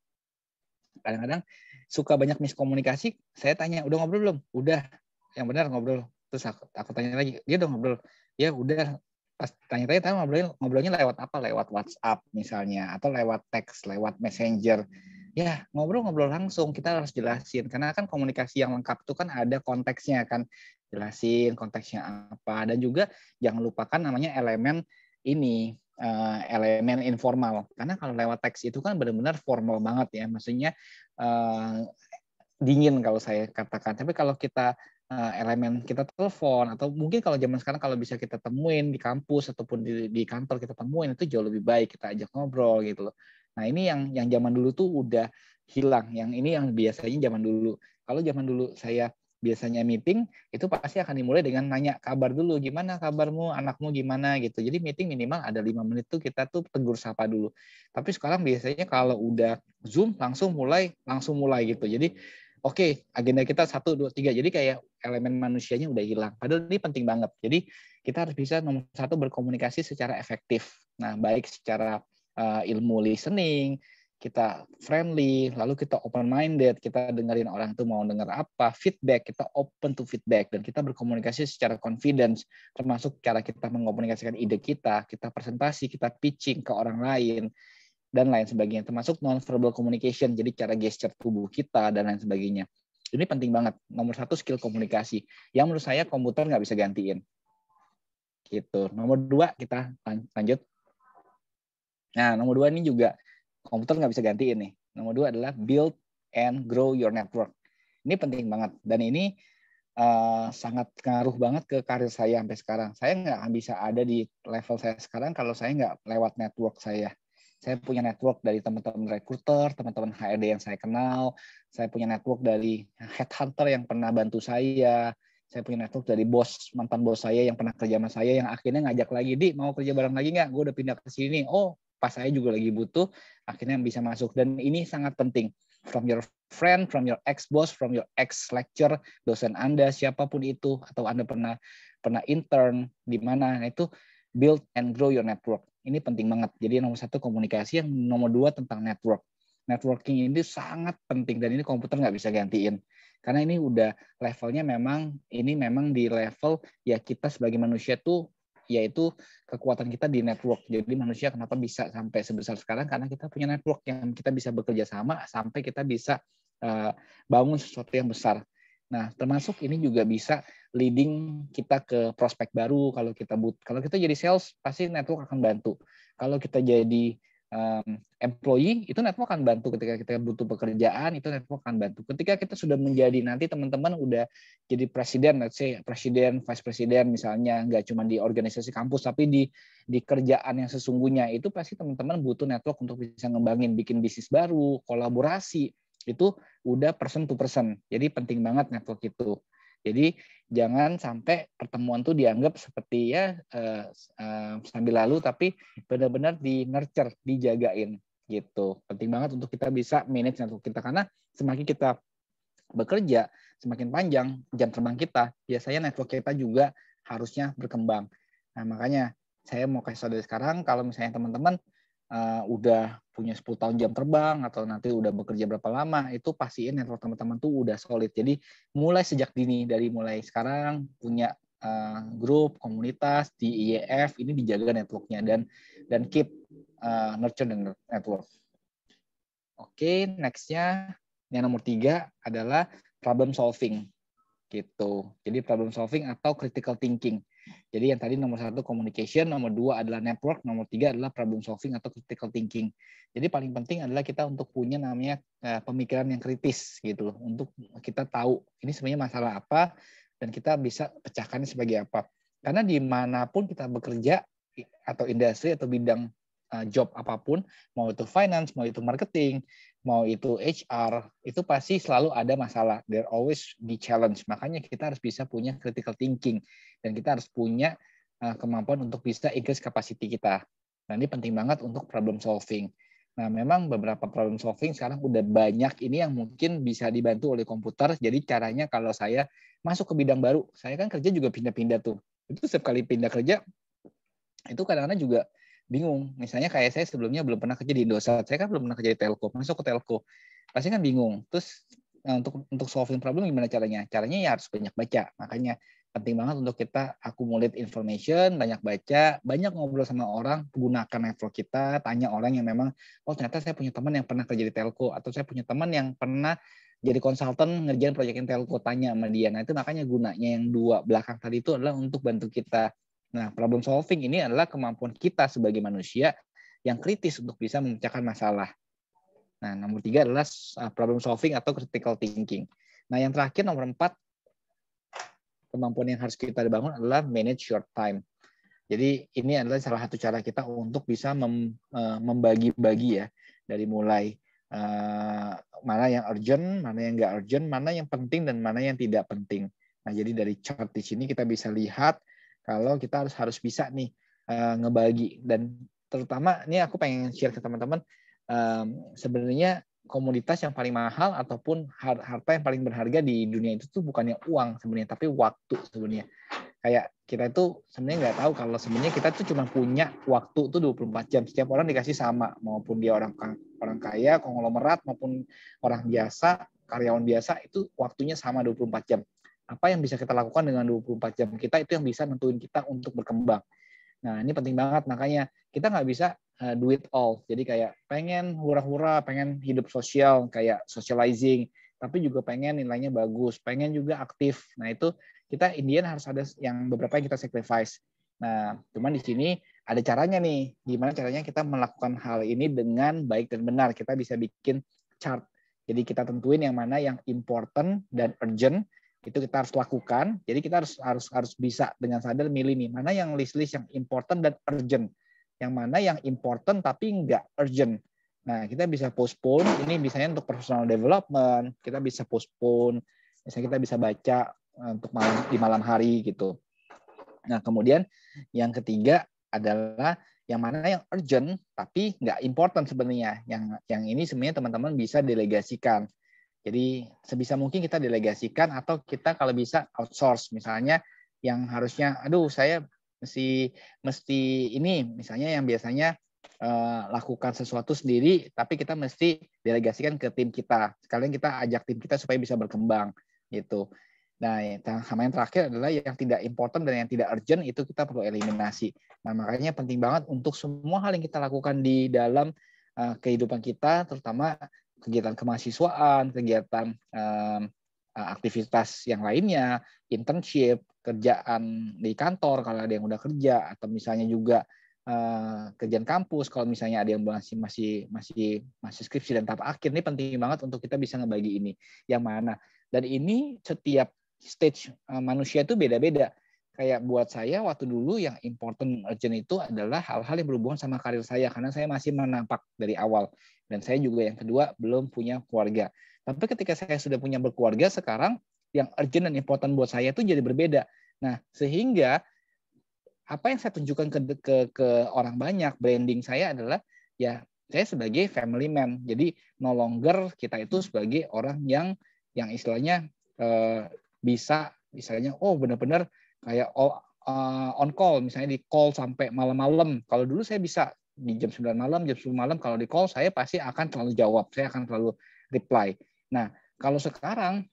kadang-kadang suka banyak miskomunikasi. Saya tanya, udah ngobrol belum? Udah. Yang benar ngobrol. Terus aku tanya lagi, dia udah ngobrol? Ya udah. Pas tanya-tanya ngobrolnya lewat apa? Lewat WhatsApp misalnya, atau lewat teks, lewat Messenger. Ya ngobrol-ngobrol langsung, kita harus jelasin. Karena kan komunikasi yang lengkap itu kan ada konteksnya kan. Jelasin konteksnya apa. Dan juga jangan lupakan namanya elemen ini, elemen informal. Karena kalau lewat teks itu kan benar-benar formal banget ya. Maksudnya dingin kalau saya katakan. Tapi kalau kita elemen kita telepon, atau mungkin kalau zaman sekarang kalau bisa kita temuin di kampus ataupun di kantor kita temuin, itu jauh lebih baik, kita ajak ngobrol gitu loh. Nah, ini yang zaman dulu tuh udah hilang. Yang ini yang biasanya zaman dulu. Kalau zaman dulu saya biasanya meeting, itu pasti akan dimulai dengan nanya kabar dulu, gimana kabarmu, anakmu gimana gitu. Jadi meeting minimal ada 5 menit tuh kita tuh tegur sapa dulu. Tapi sekarang biasanya kalau udah Zoom langsung mulai gitu. Jadi oke, agenda kita 1, 2, 3. Jadi kayak elemen manusianya udah hilang. Padahal ini penting banget. Jadi kita harus bisa nomor 1 berkomunikasi secara efektif. Nah, baik secara ilmu listening, kita friendly, lalu kita open minded, kita dengerin orang tuh mau dengar apa, feedback, kita open to feedback, dan kita berkomunikasi secara confidence, termasuk cara kita mengkomunikasikan ide kita presentasi, kita pitching ke orang lain, dan lain sebagainya, termasuk non-verbal communication, jadi cara gesture tubuh kita, dan lain sebagainya. Ini penting banget. Nomor 1 skill komunikasi, yang menurut saya komputer nggak bisa gantiin. Gitu. Nomor 2, kita lanjut. Nah, nomor 2 ini juga komputer nggak bisa gantiin nih. Nomor 2 adalah build and grow your network. Ini penting banget. Dan ini sangat ngaruh banget ke karir saya sampai sekarang. Saya nggak bisa ada di level saya sekarang kalau saya nggak lewat network saya. Saya punya network dari teman-teman recruiter, teman-teman HRD yang saya kenal. Saya punya network dari headhunter yang pernah bantu saya. Saya punya network dari mantan bos saya yang pernah kerja sama saya, yang akhirnya ngajak lagi, Di, mau kerja bareng lagi nggak? Gue udah pindah ke sini. Oh, pas saya juga lagi butuh, akhirnya bisa masuk. Dan ini sangat penting. From your friend, from your ex-boss, from your ex-lecturer, dosen Anda, siapapun itu, atau Anda pernah intern di mana, nah itu build and grow your network. Ini penting banget. Jadi nomor 1 komunikasi, yang nomor 2 tentang network. Networking ini sangat penting, dan ini komputer nggak bisa gantiin. Karena ini udah levelnya memang di level ya kita sebagai manusia tuh, yaitu kekuatan kita di network. Jadi manusia kenapa bisa sampai sebesar sekarang, karena kita punya network yang kita bisa bekerja sama sampai kita bisa bangun sesuatu yang besar. Nah, termasuk ini juga bisa leading kita ke prospek baru. Kalau kita jadi sales, pasti network akan bantu. Kalau kita jadi employee, itu network akan bantu. Ketika kita butuh pekerjaan, itu network akan bantu. Ketika kita sudah menjadi, nanti teman-teman udah jadi presiden, let's say presiden, vice presiden misalnya, nggak cuma di organisasi kampus, tapi di kerjaan yang sesungguhnya, itu pasti teman-teman butuh network untuk bisa ngembangin, bikin bisnis baru, kolaborasi. Itu udah person to person. Jadi penting banget network itu. Jadi jangan sampai pertemuan tuh dianggap seperti ya sambil lalu, tapi benar-benar di nurture, dijagain gitu. Penting banget untuk kita bisa manage network kita, karena semakin kita bekerja, semakin panjang jam terbang kita, biasanya network kita juga harusnya berkembang. Nah, makanya saya mau kasih tahu dari sekarang, kalau misalnya teman-teman udah punya 10 tahun jam terbang, atau nanti udah bekerja berapa lama, itu pastiin network teman-teman tuh udah solid. Jadi mulai sejak dini, dari mulai sekarang punya grup, komunitas di IEF, ini dijaga networknya, dan keep nurture the network. Oke, next-nya yang nomor 3 adalah problem solving. Gitu. Jadi problem solving atau critical thinking. Jadi yang tadi nomor 1 communication, nomor 2 adalah network, nomor 3 adalah problem solving atau critical thinking. Jadi paling penting adalah kita untuk punya namanya pemikiran yang kritis gitu loh, untuk kita tahu ini sebenarnya masalah apa dan kita bisa pecahkannya sebagai apa. Karena dimanapun kita bekerja, atau industri atau bidang job apapun, mau itu finance, mau itu marketing, mau itu HR, itu pasti selalu ada masalah. There always be challenge. Makanya kita harus bisa punya critical thinking, dan kita harus punya kemampuan untuk bisa increase capacity kita. Nah, ini penting banget untuk problem solving. Nah, memang beberapa problem solving sekarang udah banyak ini yang mungkin bisa dibantu oleh komputer. Jadi caranya kalau saya masuk ke bidang baru, saya kan kerja juga pindah-pindah tuh. Itu setiap kali pindah kerja, itu kadang-kadang juga bingung. Misalnya kayak saya sebelumnya belum pernah kerja di Indosat, saya kan belum pernah kerja di telco, masuk ke telco, pasti kan bingung. Terus untuk solving problem gimana caranya? Caranya ya harus banyak baca. Makanya penting banget untuk kita accumulate information, banyak baca, banyak ngobrol sama orang, gunakan network kita, tanya orang yang memang, oh ternyata saya punya teman yang pernah kerja di telco, atau saya punya teman yang pernah jadi konsultan ngerjain proyekin telco, tanya sama dia. Nah, itu makanya gunanya yang 2 belakang tadi itu adalah untuk bantu kita. Nah, problem solving ini adalah kemampuan kita sebagai manusia yang kritis untuk bisa memecahkan masalah. Nah, nomor 3 adalah problem solving atau critical thinking. Nah, yang terakhir nomor 4, kemampuan yang harus kita bangun adalah manage your time. Jadi ini adalah salah satu cara kita untuk bisa membagi-bagi ya, dari mulai mana yang urgent, mana yang nggak urgent, mana yang penting dan mana yang tidak penting. Nah, jadi dari chart di sini kita bisa lihat kalau kita harus bisa nih ngebagi, dan terutama ini aku pengen share ke teman-teman, sebenarnya komoditas yang paling mahal ataupun harta yang paling berharga di dunia itu tuh bukannya uang sebenarnya, tapi waktu sebenarnya. Kayak kita itu sebenarnya nggak tahu kalau sebenarnya kita tuh cuma punya waktu tuh 24 jam. Setiap orang dikasih sama, maupun dia orang kaya, konglomerat, maupun orang biasa, karyawan biasa, itu waktunya sama 24 jam. Apa yang bisa kita lakukan dengan 24 jam kita, itu yang bisa nentuin kita untuk berkembang. Nah, ini penting banget, makanya kita nggak bisa do it all. Jadi kayak pengen hura-hura, pengen hidup sosial, kayak socializing, tapi juga pengen nilainya bagus, pengen juga aktif. Nah, itu kita Indian harus ada yang beberapa yang kita sacrifice. Nah, cuman di sini ada caranya nih. Gimana caranya kita melakukan hal ini dengan baik dan benar. Kita bisa bikin chart. Jadi kita tentuin yang mana yang important dan urgent, itu kita harus lakukan. Jadi kita harus bisa dengan sadar milih nih, mana yang list-list yang important dan urgent. Yang mana yang important tapi nggak urgent. Nah, kita bisa postpone, ini misalnya untuk personal development, kita bisa postpone, misalnya kita bisa baca untuk di malam hari gitu. Nah, kemudian yang ketiga adalah yang mana yang urgent tapi nggak important sebenarnya. Yang ini sebenarnya teman-teman bisa delegasikan. Jadi sebisa mungkin kita delegasikan atau kita kalau bisa outsource. Misalnya yang harusnya, aduh saya mesti ini, misalnya yang biasanya lakukan sesuatu sendiri, tapi kita mesti delegasikan ke tim kita. Sekalian kita ajak tim kita supaya bisa berkembang gitu. Nah, sama yang terakhir adalah yang tidak important dan yang tidak urgent, itu kita perlu eliminasi. Nah, makanya penting banget untuk semua hal yang kita lakukan di dalam kehidupan kita, terutama kegiatan kemahasiswaan, kegiatan aktivitas yang lainnya, internship, kerjaan di kantor kalau ada yang udah kerja, atau misalnya juga kerjaan kampus kalau misalnya ada yang masih skripsi dan tahap akhir. Ini penting banget untuk kita bisa ngebagi ini yang mana. Dan ini setiap stage manusia itu beda-beda. Kayak buat saya waktu dulu yang important urgent itu adalah hal-hal yang berhubungan sama karir saya, karena saya masih menampak dari awal. Dan saya juga yang kedua belum punya keluarga. Tapi ketika saya sudah punya berkeluarga, sekarang yang urgent dan important buat saya itu jadi berbeda. Nah, sehingga apa yang saya tunjukkan ke orang banyak, branding saya adalah ya saya sebagai family man. Jadi no longer kita itu sebagai orang yang istilahnya bisa misalnya benar-benar kayak on call, misalnya di call sampai malam-malam. Kalau dulu saya bisa di jam 9 malam, jam 10 malam kalau di call saya pasti akan selalu jawab, saya akan selalu reply. Nah, kalau sekarang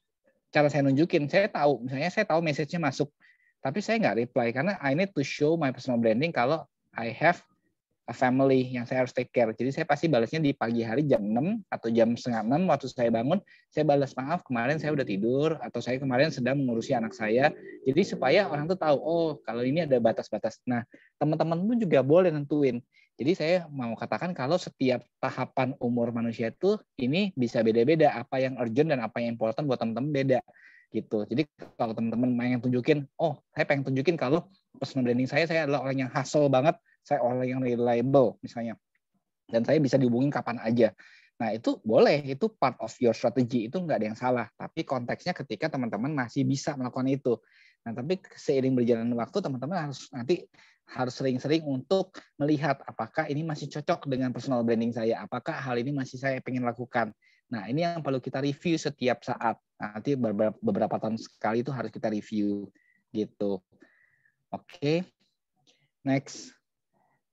cara saya nunjukin, saya tahu message-nya masuk, tapi saya nggak reply karena I need to show my personal branding kalau I have a family yang saya harus take care. Jadi saya pasti balasnya di pagi hari jam 6 atau jam setengah 6 waktu saya bangun, saya balas, maaf kemarin saya udah tidur, atau saya kemarin sedang mengurusi anak saya. Jadi supaya orang tuh tahu, kalau ini ada batas-batas. Nah, teman-teman pun juga boleh nentuin. Jadi saya mau katakan kalau setiap tahapan umur manusia itu ini bisa beda-beda, apa yang urgent dan apa yang important buat teman-teman beda gitu. Jadi kalau teman-teman pengen tunjukin, saya pengen tunjukin kalau personal branding saya adalah orang yang hustle banget, saya orang yang reliable misalnya, dan saya bisa dihubungin kapan aja. Nah, itu boleh, itu part of your strategy, itu nggak ada yang salah. Tapi konteksnya ketika teman-teman masih bisa melakukan itu. Nah, tapi seiring berjalannya waktu, teman-teman harus sering-sering untuk melihat apakah ini masih cocok dengan personal branding saya, apakah hal ini masih saya pengen lakukan. Nah, ini yang perlu kita review setiap saat. Nanti beberapa tahun sekali itu harus kita review gitu. Oke. Next.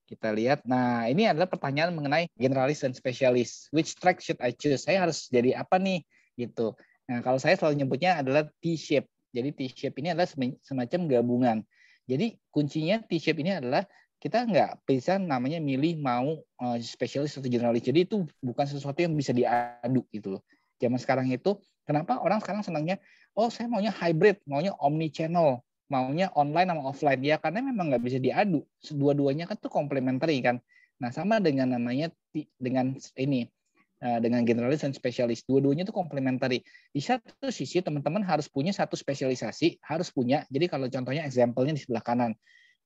Kita lihat. Nah, ini adalah pertanyaan mengenai generalis dan spesialis. Which track should I choose? Saya harus jadi apa nih? Gitu. Nah, kalau saya selalu nyebutnya adalah T-shape. Jadi T-shape ini adalah semacam gabungan. Jadi kuncinya T-shape ini adalah kita nggak bisa namanya milih mau spesialis atau generalis. Jadi itu bukan sesuatu yang bisa diadu gitu loh. Zaman sekarang itu, kenapa orang sekarang senangnya, saya maunya hybrid, maunya omni channel, maunya online sama offline, ya karena memang nggak bisa diadu, dua-duanya kan tuh complementary kan. Nah, sama dengan namanya dengan generalis dan spesialis, dua-duanya tuh complementary. Di satu sisi teman-teman harus punya satu spesialisasi, harus punya. Jadi kalau contohnya example-nya di sebelah kanan,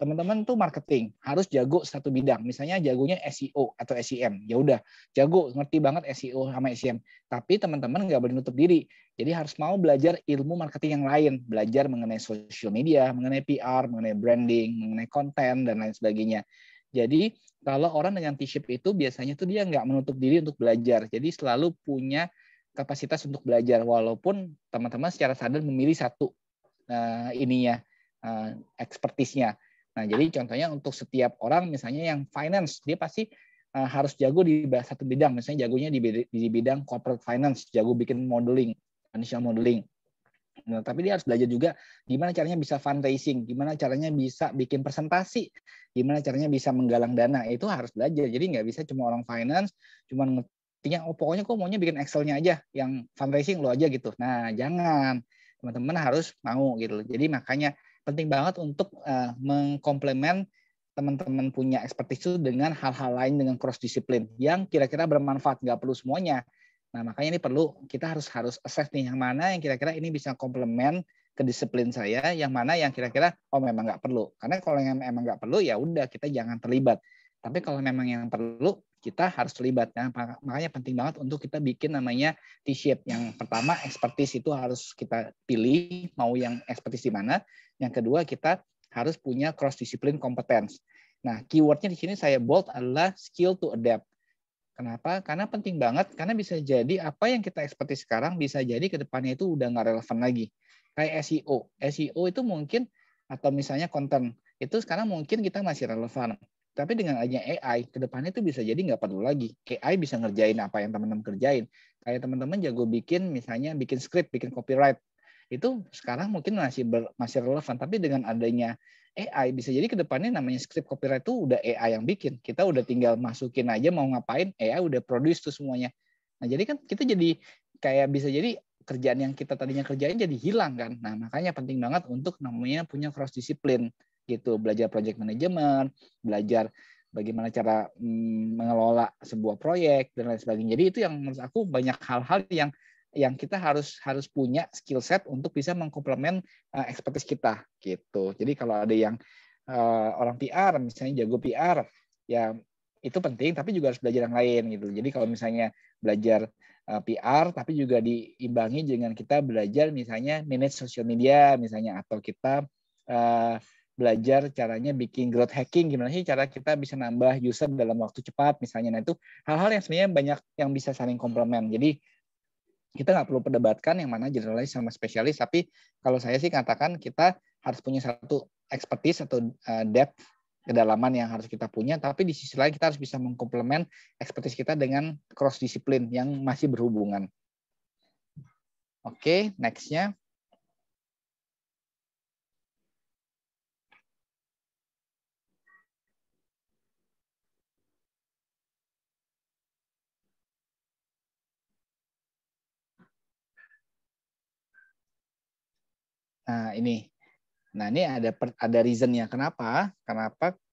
teman-teman tuh marketing harus jago satu bidang, misalnya jagonya SEO atau SEM, ya udah jago, ngerti banget SEO sama SEM. Tapi teman-teman nggak boleh nutup diri, jadi harus mau belajar ilmu marketing yang lain, belajar mengenai social media, mengenai PR, mengenai branding, mengenai konten dan lain sebagainya. Jadi kalau orang dengan T-shape itu biasanya tuh dia nggak menutup diri untuk belajar, jadi selalu punya kapasitas untuk belajar, walaupun teman-teman secara sadar memilih satu expertise-nya. Nah, jadi contohnya untuk setiap orang misalnya yang finance, dia pasti harus jago di satu bidang. Misalnya jagonya di bidang corporate finance, jago bikin modeling, financial modeling. Nah, tapi dia harus belajar juga gimana caranya bisa fundraising, gimana caranya bisa bikin presentasi, gimana caranya bisa menggalang dana. Itu harus belajar. Jadi nggak bisa cuma orang finance, cuma ngertinya, pokoknya kok maunya bikin Excel-nya aja, yang fundraising lo aja gitu. Nah, jangan. Teman-teman harus mau gitu. Jadi makanya penting banget untuk mengkomplement teman-teman punya expertise itu dengan hal-hal lain, dengan cross disiplin yang kira-kira bermanfaat. Nggak perlu semuanya. Nah, makanya ini perlu kita harus assess nih yang mana yang kira-kira ini bisa komplement ke disiplin saya, yang mana yang kira-kira memang nggak perlu. Karena kalau yang emang nggak perlu ya udah kita jangan terlibat. Tapi kalau memang yang perlu kita harus terlibat. Nah, makanya penting banget untuk kita bikin namanya T-shape. Yang pertama expertise itu harus kita pilih mau yang expertise di mana. Yang kedua kita harus punya cross discipline competence. Nah, keywordnya di sini saya bold adalah skill to adapt. Kenapa? Karena penting banget, karena bisa jadi apa yang kita expertise sekarang bisa jadi ke depannya itu udah nggak relevan lagi. Kayak SEO. SEO itu mungkin, atau misalnya konten, itu sekarang mungkin kita masih relevan. Tapi dengan adanya AI, ke depannya itu bisa jadi nggak perlu lagi. AI bisa ngerjain apa yang teman-teman kerjain. Kayak teman-teman jago misalnya bikin script, bikin copyright. Itu sekarang mungkin masih relevan. Tapi dengan adanya AI bisa jadi ke depannya namanya script copyright itu udah AI yang bikin. Kita udah tinggal masukin aja mau ngapain, AI udah produce tuh semuanya. Nah, jadi kan kita jadi kayak bisa jadi kerjaan yang kita tadinya kerjain jadi hilang kan. Nah, makanya penting banget untuk namanya punya cross disiplin gitu, belajar project management, belajar bagaimana cara mengelola sebuah proyek dan lain sebagainya. Jadi itu yang menurut aku banyak hal-hal yang kita harus punya skill set untuk bisa mengkomplement expertise kita gitu. Jadi kalau ada yang orang PR misalnya jago PR ya itu penting, tapi juga harus belajar yang lain gitu. Jadi kalau misalnya belajar PR tapi juga diimbangi dengan kita belajar misalnya manage social media misalnya, atau kita belajar caranya bikin growth hacking, gimana sih cara kita bisa nambah user dalam waktu cepat misalnya. Nah itu hal-hal yang sebenarnya banyak yang bisa saling komplement. Jadi kita nggak perlu perdebatkan yang mana generalis sama spesialis, tapi kalau saya sih katakan kita harus punya satu expertise atau depth, kedalaman yang harus kita punya, tapi di sisi lain kita harus bisa mengkomplement expertise kita dengan cross disiplin yang masih berhubungan. Oke, next-nya. Nah, ini ada reason-nya. Kenapa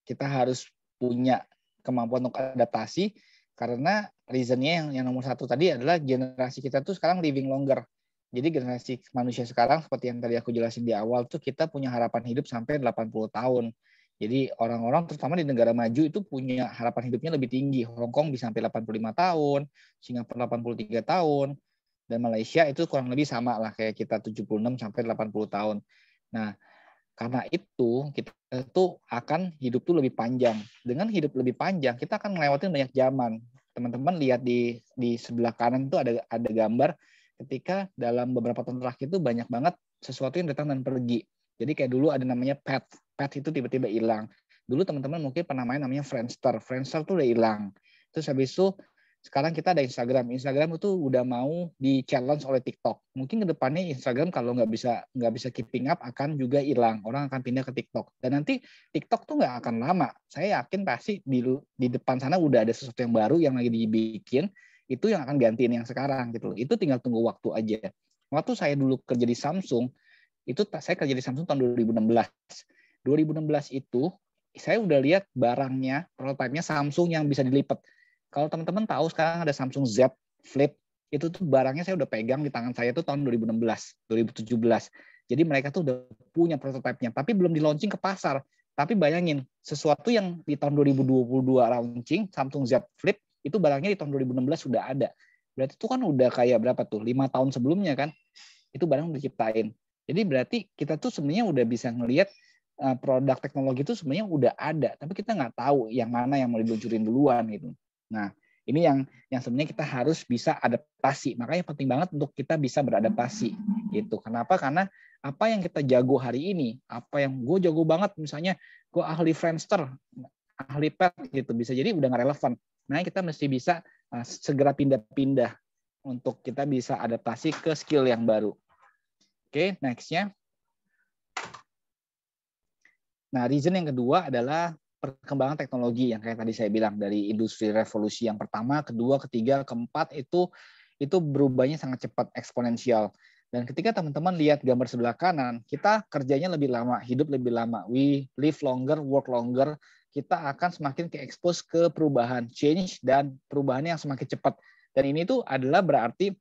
kita harus punya kemampuan untuk adaptasi? Karena reason-nya yang nomor satu tadi adalah generasi kita tuh sekarang living longer. Jadi generasi manusia sekarang seperti yang tadi aku jelasin di awal tuh kita punya harapan hidup sampai 80 tahun. Jadi orang-orang terutama di negara maju itu punya harapan hidupnya lebih tinggi. Hong Kong bisa sampai 85 tahun, Singapura 83 tahun, dan Malaysia itu kurang lebih sama lah kayak kita 76 sampai 80 tahun. Nah, karena itu kita tuh akan hidup tuh lebih panjang. Dengan hidup lebih panjang, kita akan ngelewatin banyak zaman. Teman-teman lihat di sebelah kanan itu ada gambar ketika dalam beberapa tahun terakhir itu banyak banget sesuatu yang datang dan pergi. Jadi kayak dulu ada namanya pet itu tiba-tiba hilang. Dulu teman-teman mungkin pernah main namanya Friendster tuh udah hilang. Terus habis itu sekarang kita ada Instagram itu udah mau di challenge oleh TikTok. Mungkin kedepannya Instagram kalau nggak bisa keeping up akan juga hilang. Orang akan pindah ke TikTok. Dan nanti TikTok tuh nggak akan lama. Saya yakin pasti di depan sana udah ada sesuatu yang baru yang lagi dibikin. Itu yang akan gantiin yang sekarang gitu. Itu tinggal tunggu waktu aja. Waktu saya dulu kerja di Samsung, saya kerja di Samsung tahun 2016. 2016 itu saya udah lihat barangnya, prototipe-nya Samsung yang bisa dilipat. Kalau teman-teman tahu sekarang ada Samsung Z Flip, itu tuh barangnya saya udah pegang di tangan saya tuh tahun 2016, 2017. Jadi mereka tuh udah punya prototipenya, tapi belum di launching ke pasar. Tapi bayangin, sesuatu yang di tahun 2022 launching, Samsung Z Flip, itu barangnya di tahun 2016 sudah ada. Berarti itu kan udah kayak berapa tuh, 5 tahun sebelumnya kan, itu barang udah diciptain. Jadi berarti kita tuh sebenarnya udah bisa ngelihat produk teknologi itu sebenarnya udah ada, tapi kita nggak tahu yang mana yang mau diluncurin duluan gitu. Nah, ini yang sebenarnya kita harus bisa adaptasi. Makanya penting banget untuk kita bisa beradaptasi. Gitu. Kenapa? Karena apa yang kita jago hari ini, apa yang gue jago banget, misalnya gue ahli Friendster, ahli pet gitu, bisa jadi udah nggak relevan. Nah, kita mesti bisa segera pindah-pindah untuk kita bisa adaptasi ke skill yang baru. Oke, next-nya. Nah, reason yang kedua adalah perkembangan teknologi yang kayak tadi saya bilang, dari industri revolusi yang pertama, kedua, ketiga, keempat itu berubahnya sangat cepat, eksponensial. Dan ketika teman-teman lihat gambar sebelah kanan, kita kerjanya lebih lama, hidup lebih lama. We live longer, work longer. Kita akan semakin ke-expose ke perubahan, change, dan perubahannya yang semakin cepat. Dan ini tuh adalah berarti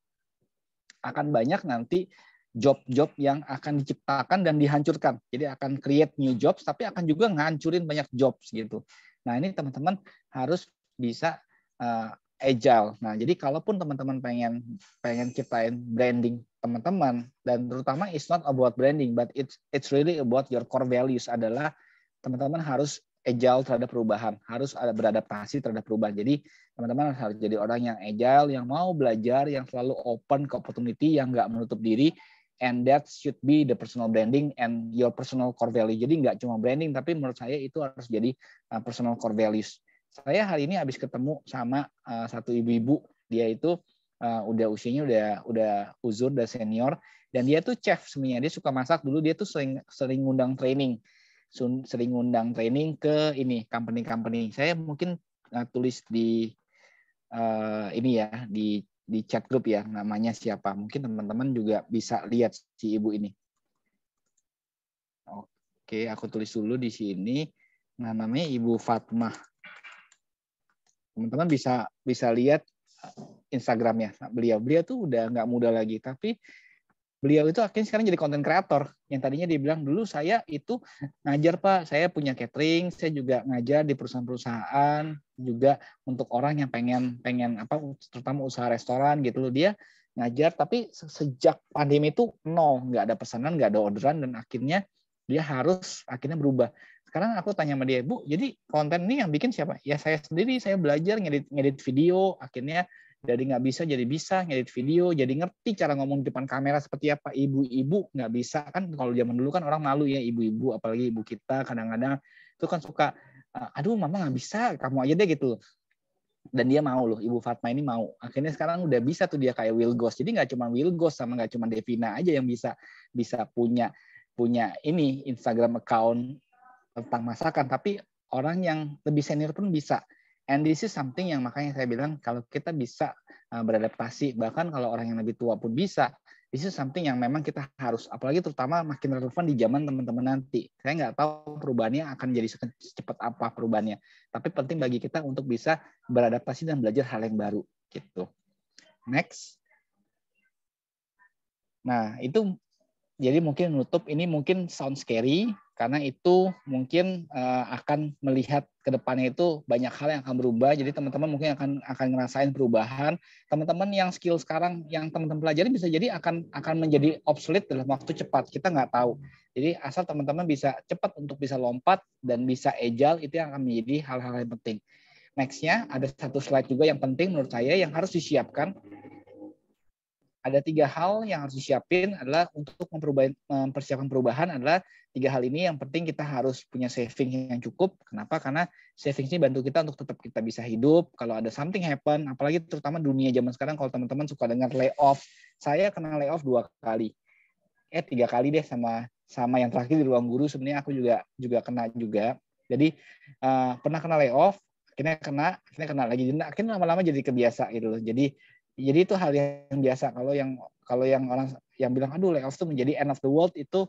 akan banyak nanti job-job yang akan diciptakan dan dihancurkan. Jadi akan create new jobs, tapi akan juga ngancurin banyak jobs gitu. Nah, ini teman-teman harus bisa agile. Nah, jadi kalaupun teman-teman pengen ciptain branding teman-teman, dan terutama it's not about branding, but it's really about your core values, adalah teman-teman harus agile terhadap perubahan, harus ada beradaptasi terhadap perubahan. Jadi teman-teman harus jadi orang yang agile, yang mau belajar, yang selalu open ke opportunity, yang nggak menutup diri. And that should be the personal branding and your personal core value. Jadi nggak cuma branding, tapi menurut saya itu harus jadi personal core values. Saya hari ini habis ketemu sama satu ibu-ibu, dia itu udah usianya udah uzur, udah senior, dan dia tuh chef sebenarnya. Dia suka masak. Dulu dia tuh sering ngundang training ke ini company. Saya mungkin tulis di ini ya, di chat group ya, namanya siapa. Mungkin teman-teman juga bisa lihat si ibu ini. Oke, aku tulis dulu di sini. Nah, namanya Ibu Fatmah. Teman-teman bisa lihat Instagramnya. Beliau tuh udah nggak muda lagi, tapi beliau itu akhirnya sekarang jadi content creator. Yang tadinya dia bilang, dulu saya itu ngajar Pak, saya punya catering, saya juga ngajar di perusahaan-perusahaan, juga untuk orang yang pengen terutama usaha restoran gitu loh. Dia ngajar, tapi sejak pandemi itu nggak ada pesanan, nggak ada orderan, dan akhirnya dia harus berubah. Sekarang aku tanya sama dia, Bu, jadi konten ini yang bikin siapa? Ya saya sendiri, saya belajar ngedit video, akhirnya dari nggak bisa jadi bisa ngedit video, jadi ngerti cara ngomong di depan kamera seperti apa. Ibu-ibu nggak bisa kan, kalau zaman dulu kan orang malu ya, ibu-ibu, apalagi ibu kita kadang-kadang itu kan suka, aduh mama nggak bisa, kamu aja deh gitu. Dan dia mau loh, Ibu Fatma ini mau. Akhirnya sekarang udah bisa tuh dia kayak Will Ghost. Jadi nggak cuma Will Ghost sama nggak cuma Devina aja yang bisa punya ini Instagram account tentang masakan, tapi orang yang lebih senior pun bisa. And this is something yang makanya saya bilang kalau kita bisa beradaptasi, bahkan kalau orang yang lebih tua pun bisa. This is something yang memang kita harus, apalagi terutama makin relevan di zaman teman-teman nanti. Saya nggak tahu perubahannya akan jadi secepat apa perubahannya, tapi penting bagi kita untuk bisa beradaptasi dan belajar hal yang baru gitu. Next. Nah, itu jadi mungkin menutup, ini mungkin sound scary, karena itu mungkin akan melihat ke depannya itu banyak hal yang akan berubah. Jadi teman-teman mungkin akan ngerasain perubahan. Teman-teman yang skill sekarang yang teman-teman pelajari bisa jadi akan menjadi obsolete dalam waktu cepat. Kita nggak tahu. Jadi asal teman-teman bisa cepat untuk bisa lompat dan bisa agile, itu yang akan menjadi hal-hal yang penting. Next-nya ada satu slide juga yang penting menurut saya yang harus disiapkan. Ada 3 hal yang harus disiapin adalah untuk mempersiapkan perubahan adalah 3 hal ini. Yang penting kita harus punya saving yang cukup. Kenapa? Karena saving ini bantu kita untuk tetap kita bisa hidup. Kalau ada something happen, apalagi terutama dunia zaman sekarang, kalau teman-teman suka dengar layoff. Saya kena layoff 2 kali. 3 kali deh sama yang terakhir di Ruang Guru. Sebenarnya aku juga kena juga. Jadi pernah kena layoff, akhirnya kena lagi. Akhirnya lama-lama jadi kebiasa gitu loh. Jadi itu hal yang biasa. Kalau yang orang yang bilang aduh layoff itu menjadi end of the world, itu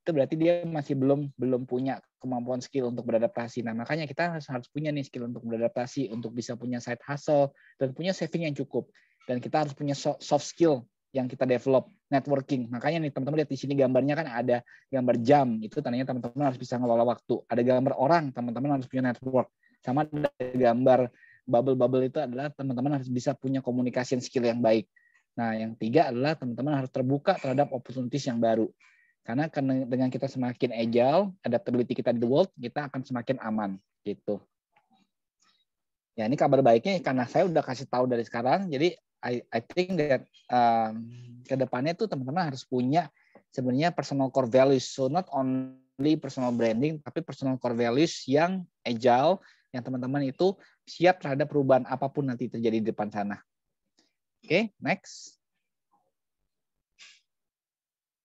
berarti dia masih belum punya kemampuan skill untuk beradaptasi. Nah, makanya kita harus punya nih skill untuk beradaptasi, untuk bisa punya side hustle dan punya saving yang cukup. Dan kita harus punya soft skill yang kita develop, networking. Makanya nih teman-teman lihat di sini gambarnya kan ada gambar jam, itu tandanya teman-teman harus bisa ngelola waktu. Ada gambar orang, teman-teman harus punya network. Sama ada gambar bubble itu adalah teman-teman harus bisa punya communication skill yang baik. Nah, yang 3 adalah teman-teman harus terbuka terhadap opportunities yang baru. Karena dengan kita semakin agile, adaptability kita di the world, kita akan semakin aman gitu. Ya, ini kabar baiknya karena saya udah kasih tahu dari sekarang, jadi I think that kedepannya tuh teman-teman harus punya sebenarnya personal core values. So not only personal branding, tapi personal core values yang agile, yang teman-teman itu siap terhadap perubahan apapun nanti terjadi di depan sana. Oke, next.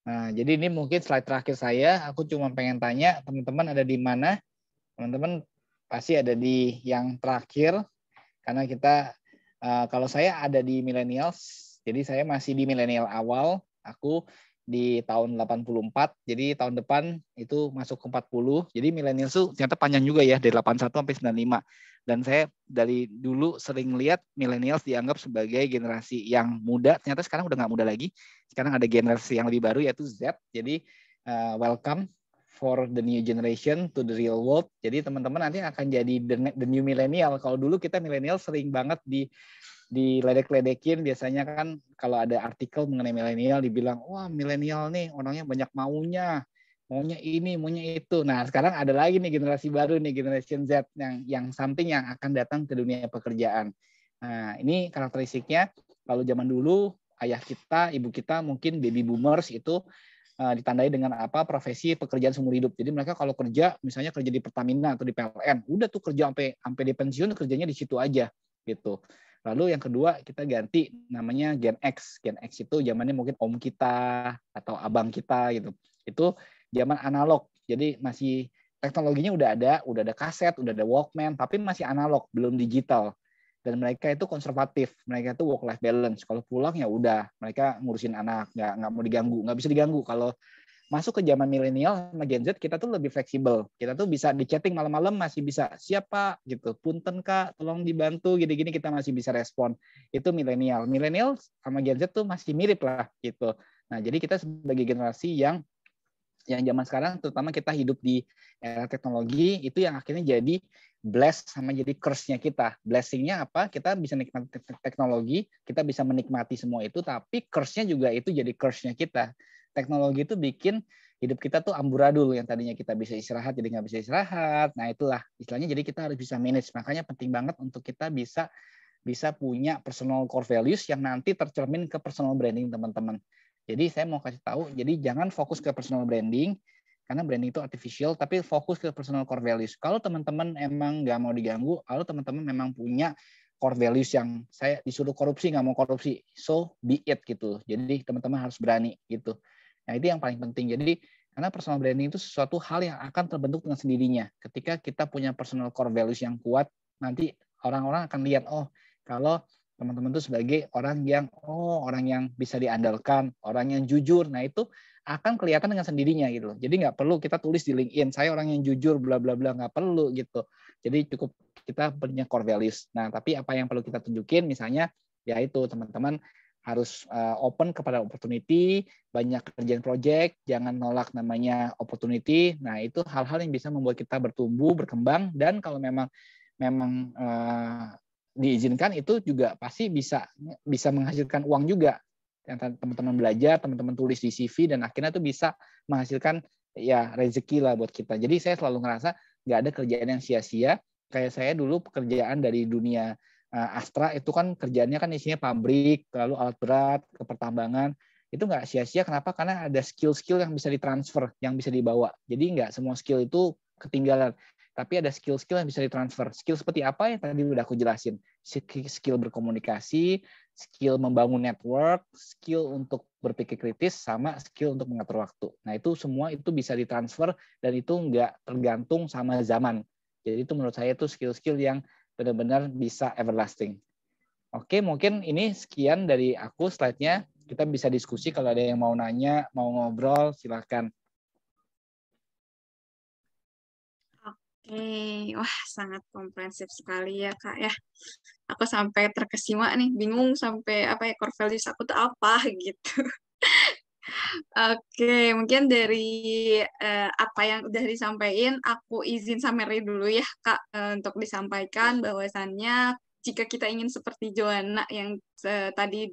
Nah, jadi ini mungkin slide terakhir saya. Aku cuma pengen tanya, teman-teman ada di mana? Teman-teman pasti ada di yang terakhir, karena kita, kalau saya ada di millennials, jadi saya masih di millennial awal, aku di tahun 84, jadi tahun depan itu masuk ke 40, jadi millennials itu ternyata panjang juga ya, dari 81 sampai 95. Dan saya dari dulu sering lihat millennials dianggap sebagai generasi yang muda, ternyata sekarang udah nggak muda lagi. Sekarang ada generasi yang lebih baru yaitu Z. Jadi welcome for the new generation to the real world. Jadi teman-teman nanti akan jadi the new millennial. Kalau dulu kita millennial sering banget diledek-ledekin. Biasanya kan kalau ada artikel mengenai millennial dibilang, wah millennial nih orangnya banyak maunya ini, maunya itu. Nah, sekarang ada lagi nih generasi baru nih, generation Z yang something yang akan datang ke dunia pekerjaan. Nah, ini karakteristiknya. Kalau zaman dulu ayah kita, ibu kita mungkin baby boomers itu ditandai dengan apa? Profesi pekerjaan seumur hidup. Jadi mereka kalau kerja, misalnya kerja di Pertamina atau di PLN, udah tuh kerja sampai di pensiun, kerjanya di situ aja gitu. Lalu yang kedua kita ganti namanya Gen X. Gen X itu zamannya mungkin om kita atau abang kita gitu. Itu zaman analog, jadi masih teknologinya udah ada kaset, udah ada Walkman, tapi masih analog, belum digital. Dan mereka itu konservatif, mereka itu work life balance. Kalau pulang ya udah, mereka ngurusin anak, nggak mau diganggu, nggak bisa diganggu. Kalau masuk ke zaman milenial sama Gen Z, kita tuh lebih fleksibel. Kita tuh bisa di chatting malam-malam masih bisa, siapa gitu, punten Kak, tolong dibantu, gini-gini kita masih bisa respon. Itu milenial. Milenial sama Gen Z tuh masih mirip lah gitu. Nah, jadi kita sebagai generasi yang zaman sekarang, terutama kita hidup di era teknologi, itu yang akhirnya jadi bless sama jadi curse-nya kita. Blessing-nya apa? Kita bisa nikmati teknologi, kita bisa menikmati semua itu, tapi curse-nya juga itu jadi curse-nya kita. Teknologi itu bikin hidup kita tuh amburadul, yang tadinya kita bisa istirahat jadi nggak bisa istirahat. Nah itulah istilahnya, jadi kita harus bisa manage. Makanya penting banget untuk kita bisa punya personal core values yang nanti tercermin ke personal branding teman-teman. Jadi saya mau kasih tahu, jadi jangan fokus ke personal branding, karena branding itu artificial, tapi fokus ke personal core values. Kalau teman-teman emang nggak mau diganggu, kalau teman-teman memang punya core values yang saya disuruh korupsi, nggak mau korupsi, so be it gitu. Jadi teman-teman harus berani gitu. Nah itu yang paling penting. Jadi karena personal branding itu sesuatu hal yang akan terbentuk dengan sendirinya. Ketika kita punya personal core values yang kuat, nanti orang-orang akan lihat, oh kalau teman-teman itu sebagai orang yang bisa diandalkan, orang yang jujur. Nah itu akan kelihatan dengan sendirinya gitu. Jadi nggak perlu kita tulis di LinkedIn, saya orang yang jujur, bla bla bla, nggak perlu gitu. Jadi cukup kita punya core values. Nah tapi apa yang perlu kita tunjukin, misalnya ya itu teman-teman harus open kepada opportunity, banyak kerjaan project, jangan nolak namanya opportunity. Nah itu hal-hal yang bisa membuat kita bertumbuh, berkembang, dan kalau memang diizinkan itu juga pasti bisa menghasilkan uang juga. Yang teman-teman belajar, teman-teman tulis di CV, dan akhirnya itu bisa menghasilkan ya rezeki lah buat kita. Jadi saya selalu ngerasa nggak ada kerjaan yang sia-sia. Kayak saya dulu pekerjaan dari dunia Astra itu kan kerjaannya kan isinya pabrik, lalu alat berat, ke pertambangan. Itu nggak sia-sia. Kenapa? Karena ada skill-skill yang bisa ditransfer, yang bisa dibawa. Jadi nggak semua skill itu ketinggalan. Tapi ada skill-skill yang bisa ditransfer. Skill seperti apa yang tadi udah aku jelasin. Skill berkomunikasi, skill membangun network, skill untuk berpikir kritis, sama skill untuk mengatur waktu. Nah itu semua itu bisa ditransfer, dan itu nggak tergantung sama zaman. Jadi itu menurut saya itu skill-skill yang benar-benar bisa everlasting. Oke, mungkin ini sekian dari aku slide-nya. Kita bisa diskusi, kalau ada yang mau nanya, mau ngobrol, silakan. Wah sangat komprehensif sekali ya Kak ya. Aku sampai terkesima nih, bingung sampai apa ya core values aku tuh apa gitu. Oke, mungkin dari apa yang udah disampaikan, aku izin summary dulu ya Kak, untuk disampaikan bahwasannya jika kita ingin seperti Joanna yang tadi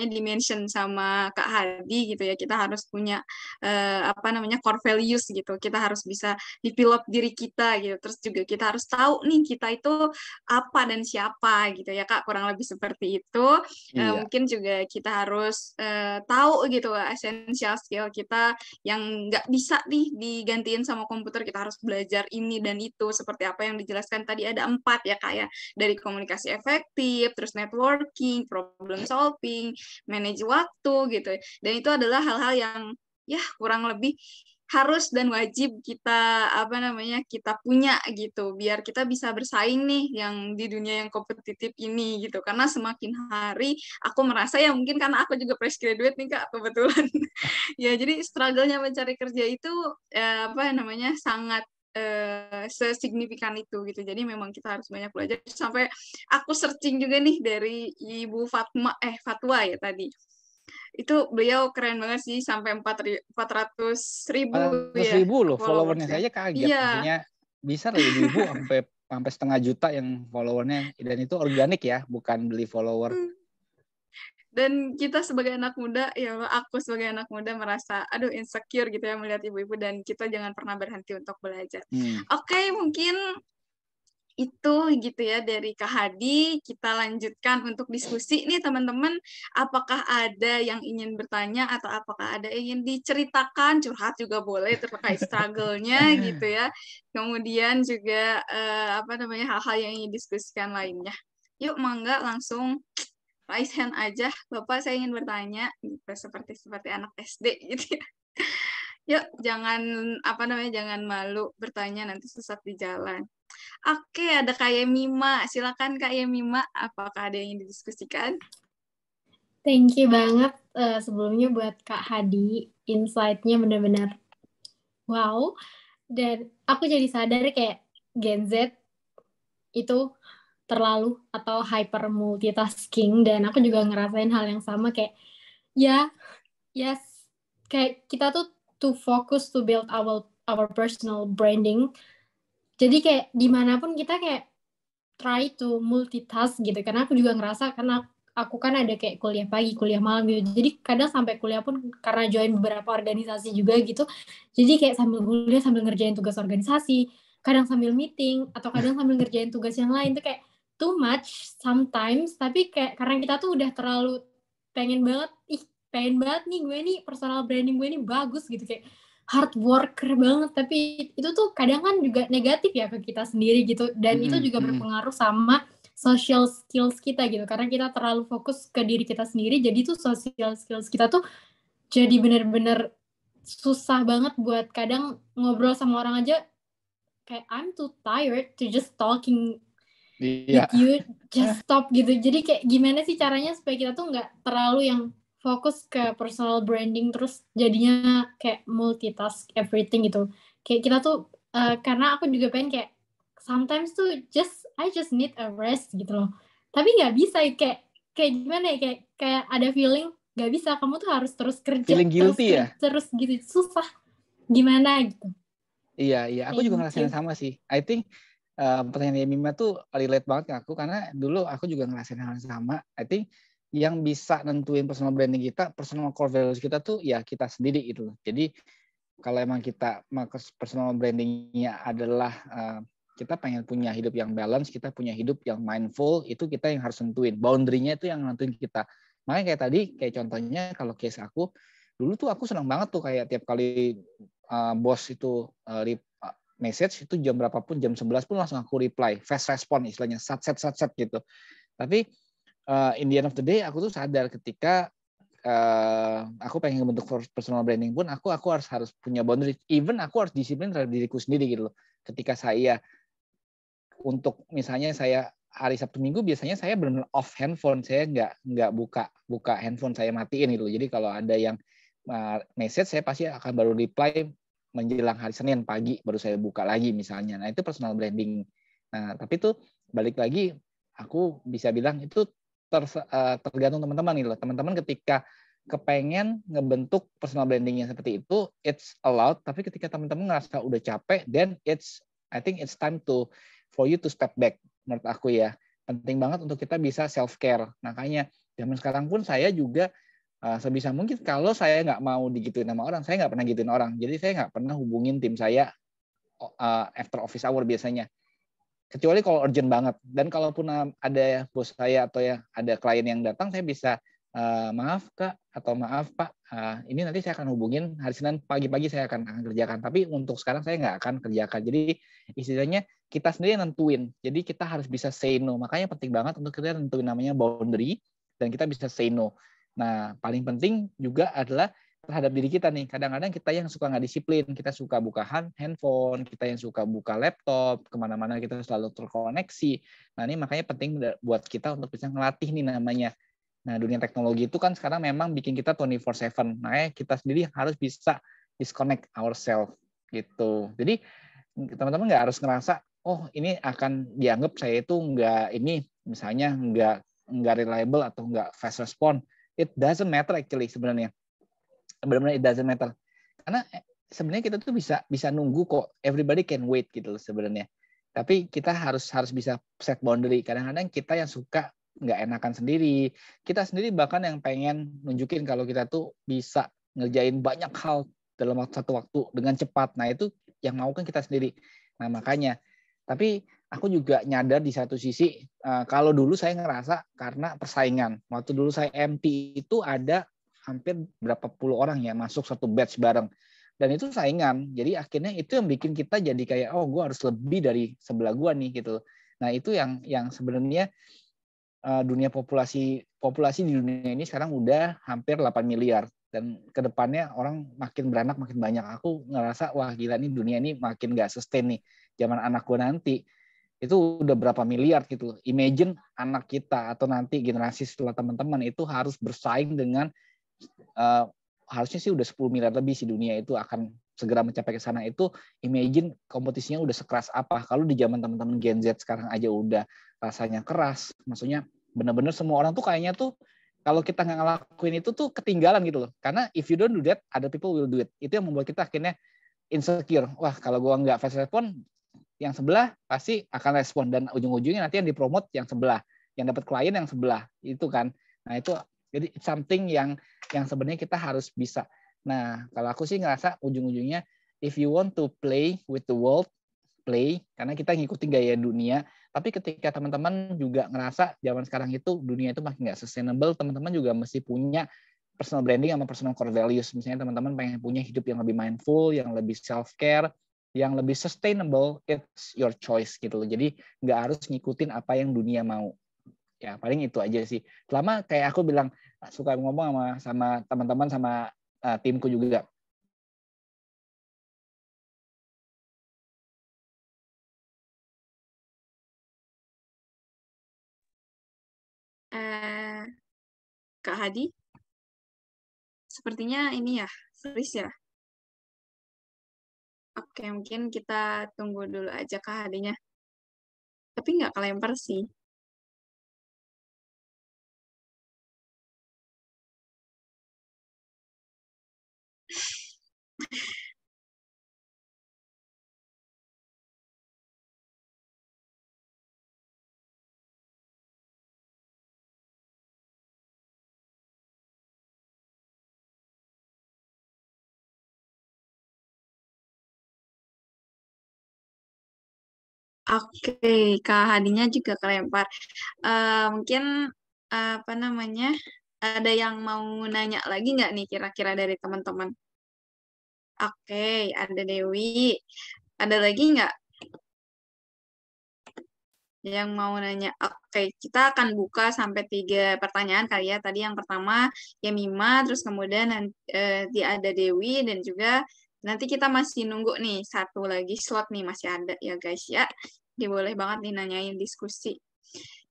di-mention sama Kak Hadi gitu ya, kita harus punya core values gitu. Kita harus bisa develop diri kita gitu. Terus juga kita harus tahu nih kita itu apa dan siapa gitu ya Kak, kurang lebih seperti itu. Iya. Mungkin juga kita harus tahu gitu essential skill kita yang nggak bisa nih digantiin sama komputer. Kita harus belajar ini dan itu, seperti apa yang dijelaskan tadi ada 4 ya Kak ya, dari komunikasi efektif, terus networking, problem solving, manage waktu gitu. Dan itu adalah hal-hal yang ya kurang lebih harus dan wajib kita kita punya gitu, biar kita bisa bersaing nih yang di dunia yang kompetitif ini gitu. Karena semakin hari aku merasa ya, mungkin karena aku juga fresh graduate nih Kak kebetulan. Ya jadi struggle-nya mencari kerja itu sangat sesignifikan itu gitu. Jadi memang kita harus banyak belajar. Sampai aku searching juga nih dari Ibu Fatwa ya tadi. Itu beliau keren banget sih, sampai 400.000 ya 400.000 loh followernya, followersnya. saya kaget. Iya. Maksudnya bisa loh ibu-ibu sampai 1,5 juta yang followernya, dan itu organik ya, bukan beli follower. Dan kita sebagai anak muda, ya Allah, aku sebagai anak muda merasa aduh insecure gitu ya melihat ibu-ibu, dan kita jangan pernah berhenti untuk belajar. Oke, mungkin itu gitu ya dari Kak Hadi. Kita lanjutkan untuk diskusi nih teman-teman. Apakah ada yang ingin bertanya atau apakah ada yang ingin diceritakan, curhat juga boleh terkait struggle-nya gitu ya. Kemudian juga hal-hal yang ingin diskusikan lainnya. Yuk mangga langsung raise hand aja. Bapak, saya ingin bertanya gitu, seperti anak SD gitu ya. Yuk jangan malu bertanya, nanti sesat di jalan. Oke, ada Kak Yemima. Silakan Kak Yemima, apakah ada yang ingin didiskusikan? Thank you banget sebelumnya buat Kak Hadi. Insight-nya benar-benar wow. Dan aku jadi sadar kayak Gen Z itu terlalu atau hyper multitasking, dan aku juga ngerasain hal yang sama kayak kayak kita tuh to focus to build our personal branding. Jadi kayak dimanapun kita kayak try to multitask gitu, karena aku juga ngerasa, karena aku kan ada kayak kuliah pagi, kuliah malam gitu, jadi kadang sampai kuliah pun karena join beberapa organisasi juga gitu, jadi kayak sambil kuliah sambil ngerjain tugas organisasi, kadang sambil meeting, atau kadang sambil ngerjain tugas yang lain, tuh kayak too much sometimes. Tapi kayak karena kita tuh udah terlalu pengen banget nih gue nih personal branding gue nih bagus gitu, kayak hard worker banget, tapi itu tuh kadang kan juga negatif ya ke kita sendiri gitu, dan itu juga berpengaruh sama social skills kita gitu, karena kita terlalu fokus ke diri kita sendiri, jadi tuh social skills kita tuh jadi bener-bener susah banget buat kadang ngobrol sama orang aja, kayak I'm too tired to just talking with you, just stop gitu. Jadi kayak gimana sih caranya supaya kita tuh nggak terlalu yang fokus ke personal branding terus jadinya kayak multitask everything gitu. Kayak kita tuh karena aku juga pengen kayak sometimes tuh I just need a rest gitu loh. Tapi nggak bisa kayak gimana ya, kayak ada feeling nggak bisa, kamu tuh harus terus kerja, feeling guilty terus gitu, susah gimana gitu. Iya, aku juga ngerasain sama sih. I think pertanyaan Yemima tuh relate banget ke aku, karena dulu aku juga ngerasain hal yang sama. I think yang bisa nentuin personal branding kita, personal core values kita tuh ya kita sendiri gitu. Jadi kalau emang kita personal brandingnya adalah kita pengen punya hidup yang balance, kita punya hidup yang mindful, itu kita yang harus nentuin. Boundary-nya itu yang nentuin kita. Makanya kayak tadi, kayak contohnya kalau case aku, dulu tuh aku senang banget tuh kayak tiap kali bos itu message itu jam berapapun, jam 11 pun langsung aku reply, fast response istilahnya, sat gitu. Tapi in the end of the day aku tuh sadar ketika aku pengen membentuk personal branding pun aku harus punya boundary, even aku harus disiplin terhadap diriku sendiri gitu loh. Ketika saya untuk misalnya saya hari Sabtu Minggu biasanya saya benar-benar off handphone, saya nggak buka handphone, saya matiin gitu. Jadi kalau ada yang message saya pasti akan baru reply menjelang hari Senin pagi, baru saya buka lagi misalnya. Nah itu personal branding. Nah tapi itu balik lagi aku bisa bilang itu tergantung teman-teman nih loh. Teman-teman ketika kepengen ngebentuk personal brandingnya seperti itu, it's allowed. Tapi ketika teman-teman ngerasa udah capek, then I think it's time for you to step back menurut aku ya. penting banget untuk kita bisa self-care. Makanya zaman sekarang pun saya juga sebisa mungkin kalau saya nggak mau digituin sama orang, saya nggak pernah gituin orang. Jadi saya nggak pernah hubungin tim saya after office hour biasanya. Kecuali kalau urgent banget. Dan kalaupun ada bos saya atau ya ada klien yang datang, saya bisa maaf Kak atau maaf Pak, ini nanti saya akan hubungin hari Senin pagi-pagi saya akan kerjakan. Tapi untuk sekarang saya nggak akan kerjakan. Jadi istilahnya kita sendiri yang nentuin. Jadi kita harus bisa say no. Makanya penting banget untuk kita nentuin namanya boundary dan kita bisa say no. Nah paling penting juga adalah terhadap diri kita nih. Kadang-kadang kita yang suka nggak disiplin, kita suka buka handphone, kita yang suka buka laptop, kemana-mana kita selalu terkoneksi. Nah ini makanya penting buat kita untuk bisa ngelatih nih namanya. Nah, dunia teknologi itu kan sekarang memang bikin kita 24/7. Nah, kita sendiri harus bisa disconnect ourselves gitu. Jadi teman-teman nggak harus ngerasa, oh ini akan dianggap saya itu nggak ini, misalnya nggak reliable atau nggak fast respond. It doesn't matter actually sebenarnya. Benar-benar it doesn't matter. Karena sebenarnya kita tuh bisa nunggu kok. Everybody can wait gitu loh sebenarnya. Tapi kita harus bisa set boundary. Kadang-kadang kita yang suka nggak enakan sendiri. Kita sendiri bahkan yang pengen nunjukin kalau kita tuh bisa ngerjain banyak hal dalam satu waktu dengan cepat. Nah itu yang mau kan kita sendiri. Nah makanya. Tapi aku juga nyadar di satu sisi, kalau dulu saya ngerasa karena persaingan. Waktu dulu saya MT itu ada hampir berapa puluh orang ya masuk satu batch bareng. Dan itu saingan. Jadi akhirnya itu yang bikin kita jadi kayak, oh gue harus lebih dari sebelah gue nih gitu. Nah itu yang sebenarnya dunia populasi di dunia ini sekarang udah hampir 8 miliar dan kedepannya orang makin beranak makin banyak. Aku ngerasa wah gila nih dunia ini makin nggak sustain nih. Zaman anakku nanti itu udah berapa miliar gitu. Imagine anak kita atau nanti generasi setelah teman-teman itu harus bersaing dengan harusnya sih udah 10 miliar lebih sih dunia itu akan segera mencapai ke sana. Itu imagine kompetisinya udah sekeras apa. Kalau di zaman teman-teman Gen Z sekarang aja udah rasanya keras. Maksudnya benar-benar semua orang tuh kayaknya tuh kalau kita nggak ngelakuin itu tuh ketinggalan gitu loh. Karena if you don't do that, other people will do it. Itu yang membuat kita akhirnya insecure. Wah kalau gua nggak fast respond, yang sebelah pasti akan respon. Dan ujung-ujungnya nanti yang dipromot yang sebelah. Yang dapat klien yang sebelah. Itu kan. Nah itu jadi something yang sebenarnya kita harus bisa. Nah kalau aku sih ngerasa ujung-ujungnya if you want to play with the world, play, karena kita ngikutin gaya dunia. Tapi ketika teman-teman juga ngerasa zaman sekarang itu dunia itu makin nggak sustainable, teman-teman juga mesti punya personal branding sama personal core values. Misalnya teman-teman pengen punya hidup yang lebih mindful, yang lebih self-care, yang lebih sustainable, it's your choice gitu loh. Jadi nggak harus ngikutin apa yang dunia mau. Ya paling itu aja sih. Selama kayak aku bilang suka ngomong sama teman-teman sama timku juga. Kak Hadi, sepertinya ini ya, freeze ya. Oke, mungkin kita tunggu dulu aja Kak Hadinya. Tapi nggak kelempar sih. Oke, Kak Hadinya juga kelempar. Mungkin apa namanya? Ada yang mau nanya lagi nggak nih kira-kira dari teman-teman? Oke, ada Dewi. Ada lagi nggak yang mau nanya? Oke, kita akan buka sampai 3 pertanyaan kali ya. Tadi yang pertama Yemima, terus kemudian nanti ada Dewi dan juga nanti kita masih nunggu nih satu lagi slot nih masih ada ya guys ya. Jadi boleh banget nih nanyain diskusi.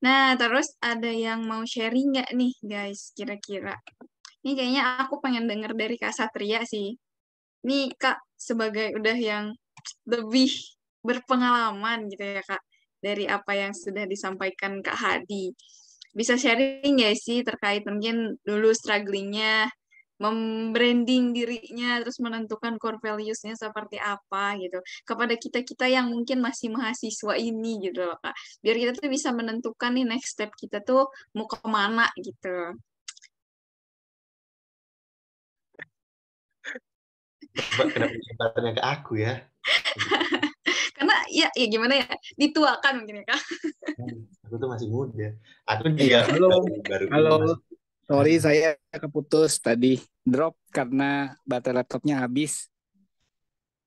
Nah, terus ada yang mau sharing nggak nih guys kira-kira? Ini kayaknya aku pengen denger dari Kak Satria sih. Nih Kak sebagai udah yang lebih berpengalaman gitu ya Kak dari apa yang sudah disampaikan Kak Hadi. Bisa sharing nggak sih terkait mungkin dulu strugglingnya membranding dirinya, terus menentukan core values-nya seperti apa gitu. Kepada kita-kita yang mungkin masih mahasiswa ini gitu loh, Kak. Biar kita tuh bisa menentukan nih next step kita tuh mau kemana gitu. Kenapa kesempatannya ke aku ya? Karena ya gimana ya, dituakan mungkin ya, Kak. Aku tuh masih muda. Aku Iya, juga baru ini halo. masuk. Sorry, saya keputus tadi. Drop karena baterai laptopnya habis.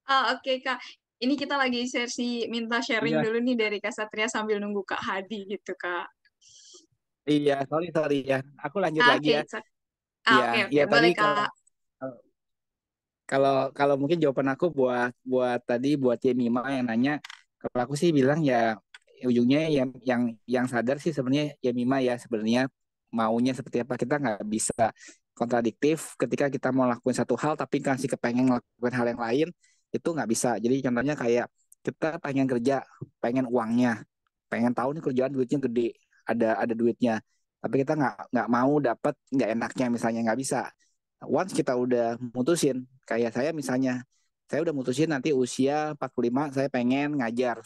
Oke, Kak. Ini kita lagi sesi minta sharing Iya, dulu nih dari Kak Satria sambil nunggu Kak Hadi gitu, Kak. iya, sorry ya. Aku lanjut lagi Oke, ya. oke, Iya, oke. iya tadi Boleh, kalau Kak. kalau kalau mungkin jawaban aku buat tadi buat Yemima yang nanya, kalau aku sih bilang ya ujungnya yang sadar sih sebenarnya Yemima ya sebenarnya maunya seperti apa, kita nggak bisa kontradiktif ketika kita mau lakuin satu hal tapi kasih kepengen ngelakuin hal yang lain, itu nggak bisa. Jadi contohnya kayak kita pengen kerja, pengen uangnya, pengen tahu nih kerjaan duitnya gede, ada duitnya, tapi kita nggak mau dapat nggak enaknya misalnya, nggak bisa. Once kita udah mutusin, kayak saya misalnya, saya udah mutusin nanti usia 45 saya pengen ngajar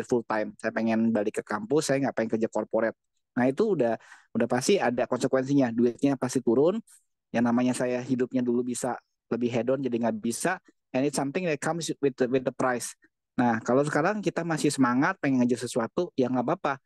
full time, saya pengen balik ke kampus, saya nggak pengen kerja corporate. Nah itu udah pasti ada konsekuensinya, duitnya pasti turun. Yang namanya saya hidupnya dulu bisa lebih hedon jadi nggak bisa, and it's something that comes with the price. Nah kalau sekarang kita masih semangat pengen ngajar sesuatu, ya nggak apa-apa,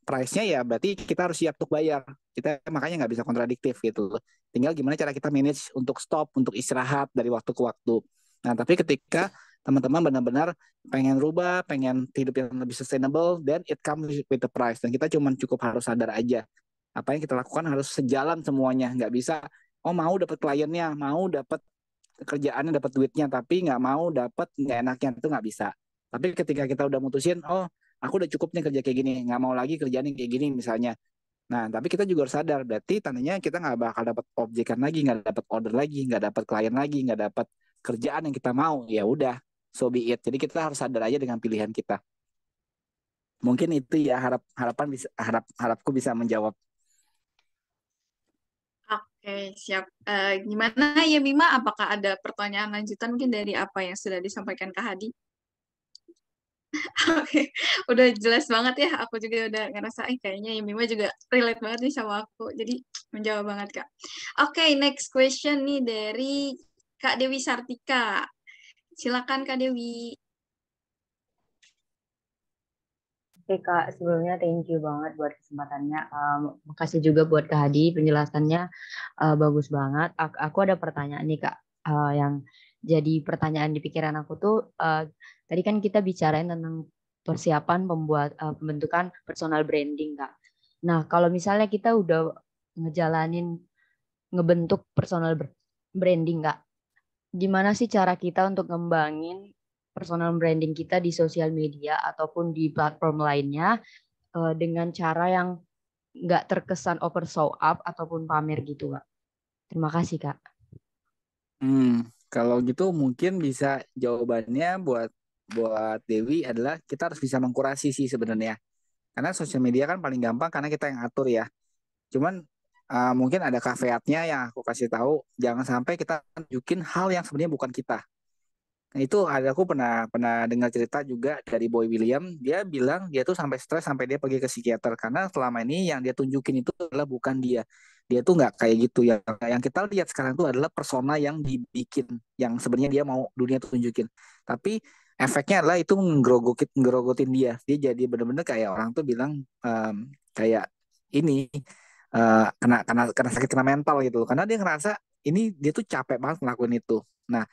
price-nya ya berarti kita harus siap untuk bayar. Kita makanya nggak bisa kontradiktif gitu. Tinggal gimana cara kita manage untuk stop, untuk istirahat dari waktu ke waktu. Nah, tapi ketika teman-teman benar-benar pengen rubah, pengen hidup yang lebih sustainable, then it comes with the price. Dan kita cuma cukup harus sadar aja. Apa yang kita lakukan harus sejalan semuanya. Nggak bisa, oh mau dapat kliennya, mau dapat kerjaannya, dapat duitnya, tapi nggak mau dapat nggak enaknya, itu nggak bisa. Tapi ketika kita udah mutusin, oh aku udah cukup nih kerja kayak gini, nggak mau lagi kerjaan yang kayak gini misalnya. Nah, tapi kita juga harus sadar, berarti tandanya kita nggak bakal dapat objekan lagi, nggak dapat order lagi, nggak dapat klien lagi, nggak dapat kerjaan yang kita mau. Ya udah, so be it. Jadi kita harus sadar aja dengan pilihan kita. Mungkin itu ya harapan bisa harapku bisa menjawab. Oke, siap. Gimana ya, Bima? Apakah ada pertanyaan lanjutan mungkin dari apa yang sudah disampaikan Kak Hadi? Oke, udah jelas banget ya. Aku juga udah ngerasa, kayaknya ya Bima juga relate banget nih sama aku. Jadi menjawab banget, Kak. Oke, next question nih dari Kak Dewi Sartika. Silakan Kak Dewi. Oke Kak, sebelumnya thank you banget buat kesempatannya. Makasih juga buat Kak Hadi, penjelasannya bagus banget. Aku ada pertanyaan nih Kak, yang jadi pertanyaan di pikiran aku tuh, tadi kan kita bicarain tentang persiapan pembentukan personal branding Kak. Nah kalau misalnya kita udah ngebentuk personal branding Kak, gimana sih cara kita untuk ngembangin personal branding kita di sosial media ataupun di platform lainnya dengan cara yang nggak terkesan over show up ataupun pamer gitu, Kak. Terima kasih, Kak. Kalau gitu mungkin bisa jawabannya buat Dewi adalah kita harus bisa mengkurasi sih sebenarnya. Karena sosial media kan paling gampang karena kita yang atur ya. Cuman mungkin ada caveatnya yang aku kasih tahu, jangan sampai kita tunjukin hal yang sebenarnya bukan kita. Nah, itu aku pernah dengar cerita juga dari Boy William, dia bilang dia tuh sampai stres sampai dia pergi ke psikiater karena selama ini yang dia tunjukin itu adalah bukan dia. Dia tuh nggak kayak gitu. Yang kita lihat sekarang tuh adalah persona yang dibikin, yang sebenarnya dia mau dunia tunjukin. Tapi efeknya adalah itu ngerogotin dia. Dia jadi benar-benar kayak orang tuh bilang kayak ini kena sakit, kena mental gitu loh. Karena dia ngerasa ini dia tuh capek banget ngelakuin itu. Nah,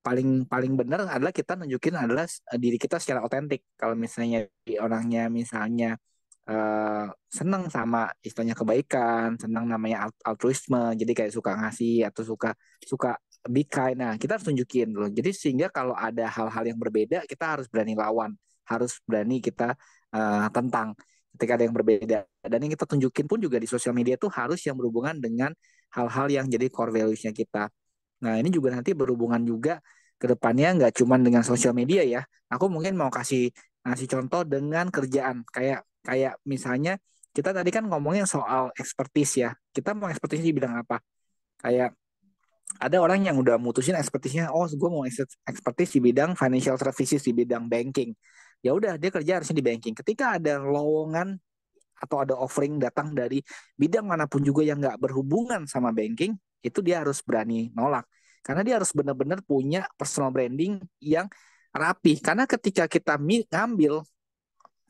paling paling benar adalah kita nunjukin adalah diri kita secara otentik. Kalau misalnya orangnya misalnya senang sama istilahnya kebaikan, senang namanya altruisme, jadi kayak suka ngasih atau suka suka be kind. Nah, kita harus tunjukin loh. Jadi sehingga kalau ada hal-hal yang berbeda, kita harus berani lawan, harus berani kita tentang ketika ada yang berbeda. Dan yang kita tunjukin pun juga di sosial media tuh harus yang berhubungan dengan hal-hal yang jadi core values-nya kita. Nah, ini juga nanti berhubungan juga ke depannya nggak cuma dengan sosial media ya. Aku mungkin mau ngasih contoh dengan kerjaan. Kayak misalnya kita tadi kan ngomongin soal expertise ya. Kita mau expertise di bidang apa? Kayak ada orang yang udah mutusin ekspertisnya, oh gue mau ekspertis di bidang financial services, di bidang banking. Ya udah dia kerja harusnya di banking. Ketika ada lowongan atau ada offering datang dari bidang manapun juga yang nggak berhubungan sama banking, itu dia harus berani nolak. Karena dia harus benar-benar punya personal branding yang rapi. Karena ketika kita ngambil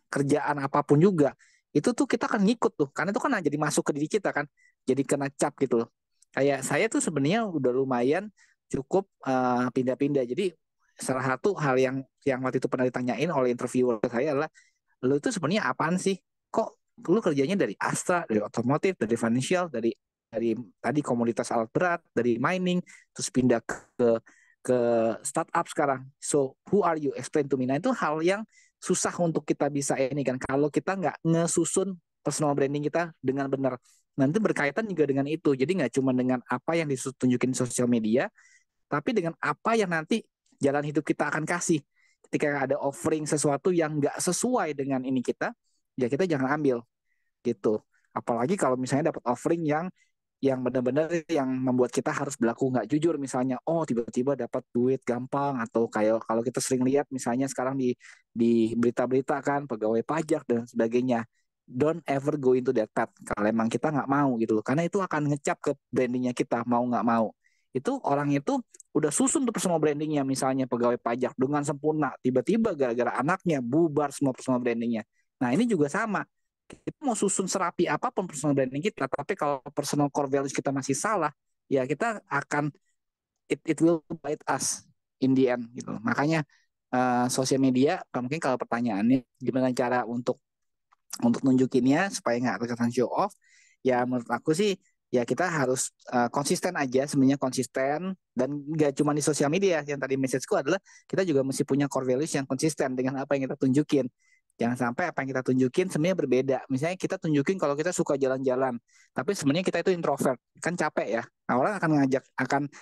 kerjaan apapun juga, itu tuh kita akan ngikut tuh. Karena itu kan jadi masuk ke diri kita kan. Jadi kena cap gitu loh. Kayak saya tuh sebenarnya udah lumayan cukup pindah-pindah. Jadi salah satu hal yang waktu itu pernah ditanyain oleh interviewer saya adalah, lu itu sebenarnya apaan sih? Kok lu kerjanya dari Astra, dari otomotif, dari financial, dari tadi komoditas alat berat, dari mining, terus pindah ke startup sekarang. So who are you? Explain to me. Nah itu hal yang susah untuk kita bisa ini kan. Kalau kita nggak ngesusun personal branding kita dengan benar. Nanti berkaitan juga dengan itu. Jadi nggak cuma dengan apa yang ditunjukin di sosial media, tapi dengan apa yang nanti jalan hidup kita akan kasih. Ketika ada offering sesuatu yang nggak sesuai dengan ini kita, ya kita jangan ambil gitu. Apalagi kalau misalnya dapat offering yang benar-benar yang membuat kita harus berlaku nggak jujur, misalnya oh tiba-tiba dapat duit gampang, atau kayak kalau kita sering lihat misalnya sekarang di berita-berita kan pegawai pajak dan sebagainya. Don't ever go into that path kalau emang kita nggak mau gitu loh, karena itu akan ngecap ke brandingnya kita mau nggak mau. Itu orang itu udah susun tuh personal brandingnya, misalnya pegawai pajak dengan sempurna, tiba-tiba gara-gara anaknya bubar semua personal brandingnya. Nah ini juga sama, kita mau susun serapi apapun personal branding kita, tapi kalau personal core values kita masih salah, ya kita akan it will bite us in the end gitu. Makanya sosial media, mungkin kalau pertanyaannya gimana cara untuk nunjukinnya supaya nggak terkesan show off, ya menurut aku sih ya kita harus konsisten aja, sebenarnya konsisten, dan nggak cuma di sosial media. Yang tadi messageku adalah kita juga mesti punya core values yang konsisten dengan apa yang kita tunjukin. Jangan sampai apa yang kita tunjukin sebenarnya berbeda. Misalnya kita tunjukin kalau kita suka jalan-jalan, tapi sebenarnya kita itu introvert, kan capek ya. Nah, orang akan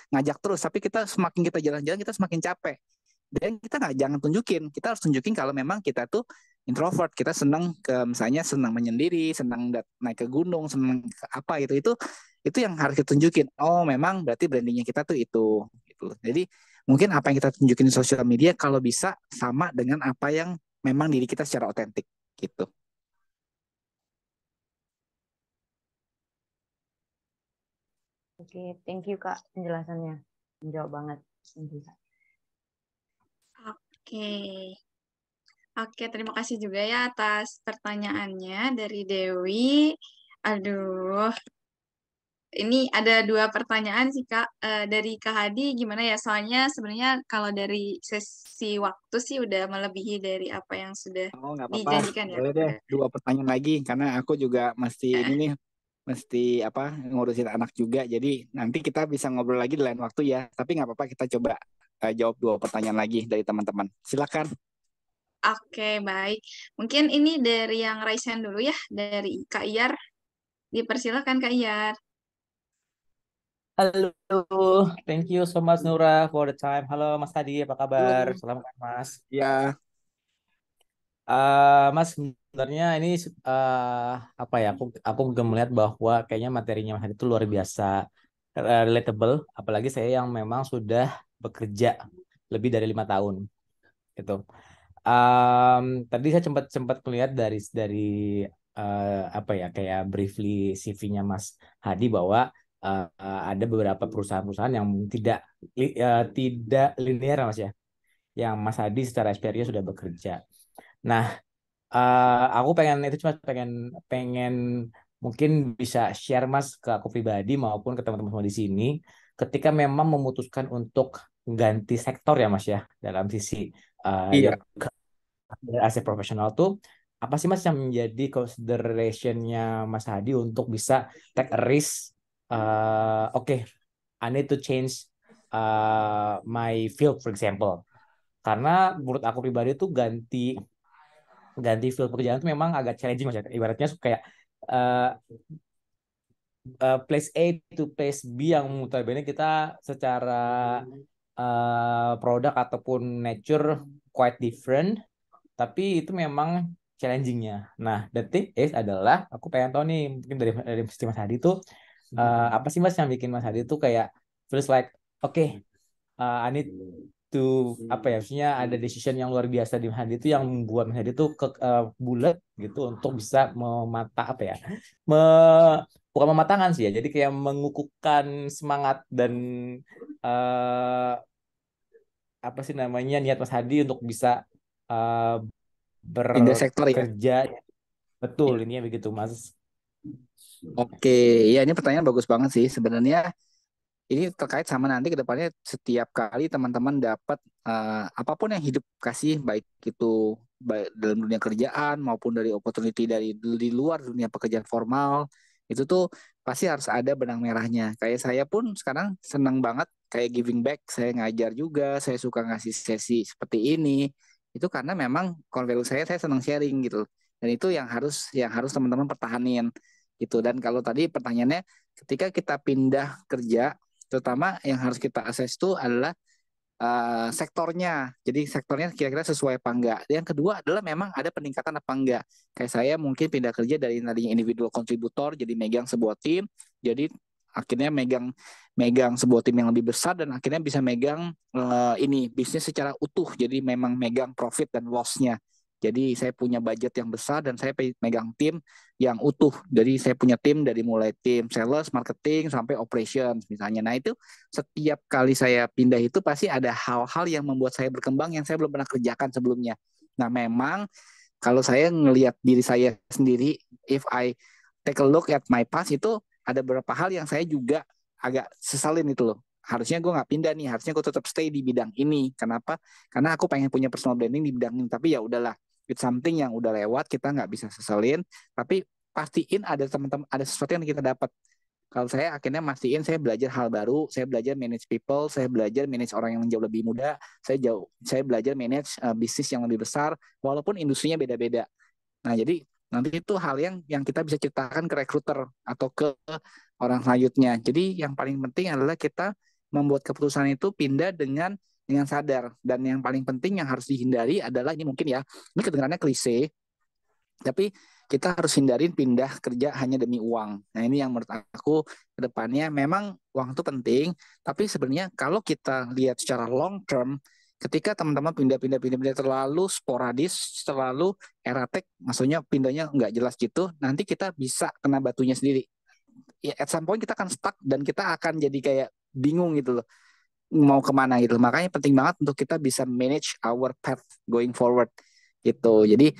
ngajak terus, tapi semakin kita jalan-jalan kita semakin capek. Dan kita nggak jangan tunjukin, kita harus tunjukin kalau memang kita tuh introvert, kita senang misalnya senang menyendiri, senang naik ke gunung, senang ke apa gitu. Itu yang harus kita tunjukin. Oh, memang berarti brandingnya kita tuh itu gitu. Jadi mungkin apa yang kita tunjukin di sosial media kalau bisa sama dengan apa yang memang diri kita secara otentik gitu. Oke, thank you Kak penjelasannya. Menjawab banget. Thank you, Kak. Oke. Oke, terima kasih juga ya atas pertanyaannya dari Dewi. Aduh, ini ada 2 pertanyaan sih Kak. Dari Kak Hadi gimana ya? Soalnya sebenarnya kalau dari sesi waktu sih udah melebihi dari apa yang sudah Oh, nggak apa-apa. dijanjikan ya. Boleh deh 2 pertanyaan lagi karena aku juga mesti ini nih, mesti apa ngurusin anak juga. Jadi nanti kita bisa ngobrol lagi di lain waktu ya. Tapi nggak apa-apa, kita coba jawab 2 pertanyaan lagi dari teman-teman. Silakan. Oke, baik. Mungkin ini dari yang raise hand dulu ya, dari Kak Iyar. Dipersilakan Kak Iyar. Halo, thank you so much Nura for the time. Halo Mas Hadi, apa kabar? Halo. Selamat Mas. Ya. Mas sebenarnya ini apa ya? Aku juga melihat bahwa kayaknya materinya Mas Hadi itu luar biasa relatable. Apalagi saya yang memang sudah bekerja lebih dari 5 tahun, gitu. Tadi saya sempat melihat dari apa ya, kayak briefly CV-nya Mas Hadi bahwa ada beberapa perusahaan-perusahaan yang tidak linear Mas ya, yang Mas Hadi secara experience sudah bekerja. Nah, aku cuma pengen mungkin bisa share Mas ke aku pribadi maupun ke teman-teman semua di sini, ketika memang memutuskan untuk ganti sektor ya Mas ya, dalam sisi Iya. as a profesional tuh apa sih Mas yang menjadi consideration-nya Mas Hadi untuk bisa take a risk? Okay, I need to change my field, for example. Karena menurut aku pribadi tuh ganti field pekerjaan itu memang agak challenging Mas ya. Ibaratnya kayak uh, place A to place B yang notabene kita secara produk ataupun nature quite different, tapi itu memang challenging-nya. Nah, the thing is adalah aku pengen tahu nih mungkin dari Mas Hadi tuh apa sih Mas yang bikin Mas Hadi tuh kayak feels like okay, I need to apa ya, maksudnya ada decision yang luar biasa di Mas Hadi itu yang membuat Mas Hadi itu bulat gitu untuk bisa apa ya, bukan mematangkan sih ya, jadi kayak mengukuhkan semangat dan apa sih namanya, niat Mas Hadi untuk bisa uh, Pindah sektor ya. bekerja. Betul, ini ya begitu Mas. Oke, ya ini pertanyaan bagus banget sih. Sebenarnya ini terkait sama nanti ke depannya setiap kali teman-teman dapat apapun yang hidup kasih, baik itu dalam dunia kerjaan maupun dari opportunity dari di luar dunia pekerjaan formal, itu tuh pasti harus ada benang merahnya. Kayak saya pun sekarang senang banget kayak giving back, saya ngajar juga, saya suka ngasih sesi seperti ini. Itu karena memang core value saya senang sharing gitu. Dan itu yang harus teman-teman pertahanin gitu. Dan kalau tadi pertanyaannya ketika kita pindah kerja, terutama yang harus kita akses itu adalah sektornya. Jadi sektornya kira-kira sesuai apa enggak. Yang kedua adalah memang ada peningkatan apa enggak. Kayak saya mungkin pindah kerja dari tadinya individual kontributor jadi megang sebuah tim, jadi akhirnya megang megang sebuah tim yang lebih besar dan akhirnya bisa megang ini bisnis secara utuh. Jadi memang megang profit dan loss-nya. Jadi saya punya budget yang besar dan saya megang tim yang utuh. Jadi saya punya tim dari mulai tim sales, marketing sampai operations misalnya. Nah itu setiap kali saya pindah itu pasti ada hal-hal yang membuat saya berkembang yang saya belum pernah kerjakan sebelumnya. Nah memang kalau saya ngelihat diri saya sendiri, if I take a look at my past, itu ada beberapa hal yang saya juga agak sesalin itu loh. Harusnya gue nggak pindah nih, harusnya gue tetap stay di bidang ini. Kenapa? Karena aku pengen punya personal branding di bidang ini. Tapi ya udahlah, it's something yang udah lewat, kita nggak bisa sesalin. Tapi pastiin ada teman-teman, ada sesuatu yang kita dapat. Kalau saya akhirnya mastiin saya belajar hal baru, saya belajar manage people, saya belajar manage orang yang jauh lebih muda, saya belajar manage bisnis yang lebih besar, walaupun industrinya beda-beda. Nah, jadi nanti itu hal yang kita bisa ceritakan ke recruiter atau ke orang selanjutnya. Jadi yang paling penting adalah kita membuat keputusan itu pindah dengan sadar. Dan yang paling penting yang harus dihindari adalah ini mungkin ya, ini kedengarannya klise, tapi kita harus hindarin pindah kerja hanya demi uang. Nah ini yang menurut aku ke depannya memang uang itu penting, tapi sebenarnya kalau kita lihat secara long term, ketika teman-teman pindah terlalu sporadis, terlalu erratic, maksudnya pindahnya nggak jelas gitu, nanti kita bisa kena batunya sendiri. Ya, at some point kita akan stuck dan kita akan jadi kayak bingung gitu loh, mau kemana gitu. Makanya penting banget untuk kita bisa manage our path going forward gitu. Jadi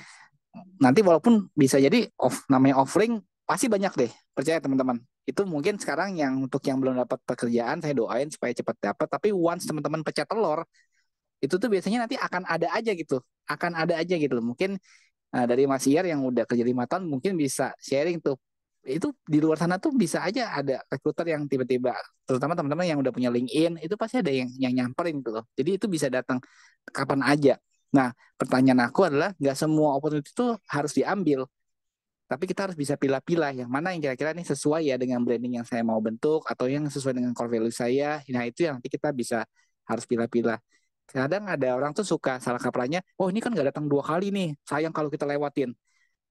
nanti walaupun bisa jadi namanya offering pasti banyak deh, percaya teman-teman. Itu mungkin sekarang yang untuk yang belum dapat pekerjaan saya doain supaya cepat dapat, tapi once teman-teman pecah telur itu tuh biasanya nanti akan ada aja gitu loh. Mungkin dari Mas Iyar yang udah kerja 5 tahun mungkin bisa sharing tuh, itu di luar sana tuh bisa aja ada recruiter yang tiba-tiba, terutama teman-teman yang udah punya LinkedIn, itu pasti ada yang nyamperin gitu loh. Jadi itu bisa datang kapan aja. Nah, pertanyaan aku adalah nggak semua opportunity itu harus diambil, tapi kita harus bisa pilah-pilah yang mana yang kira-kira ini sesuai ya dengan branding yang saya mau bentuk atau yang sesuai dengan core value saya. Nah, itu yang nanti kita bisa harus pilah-pilah. Kadang ada orang tuh suka salah kaprahnya, oh ini kan nggak datang 2 kali nih, sayang kalau kita lewatin.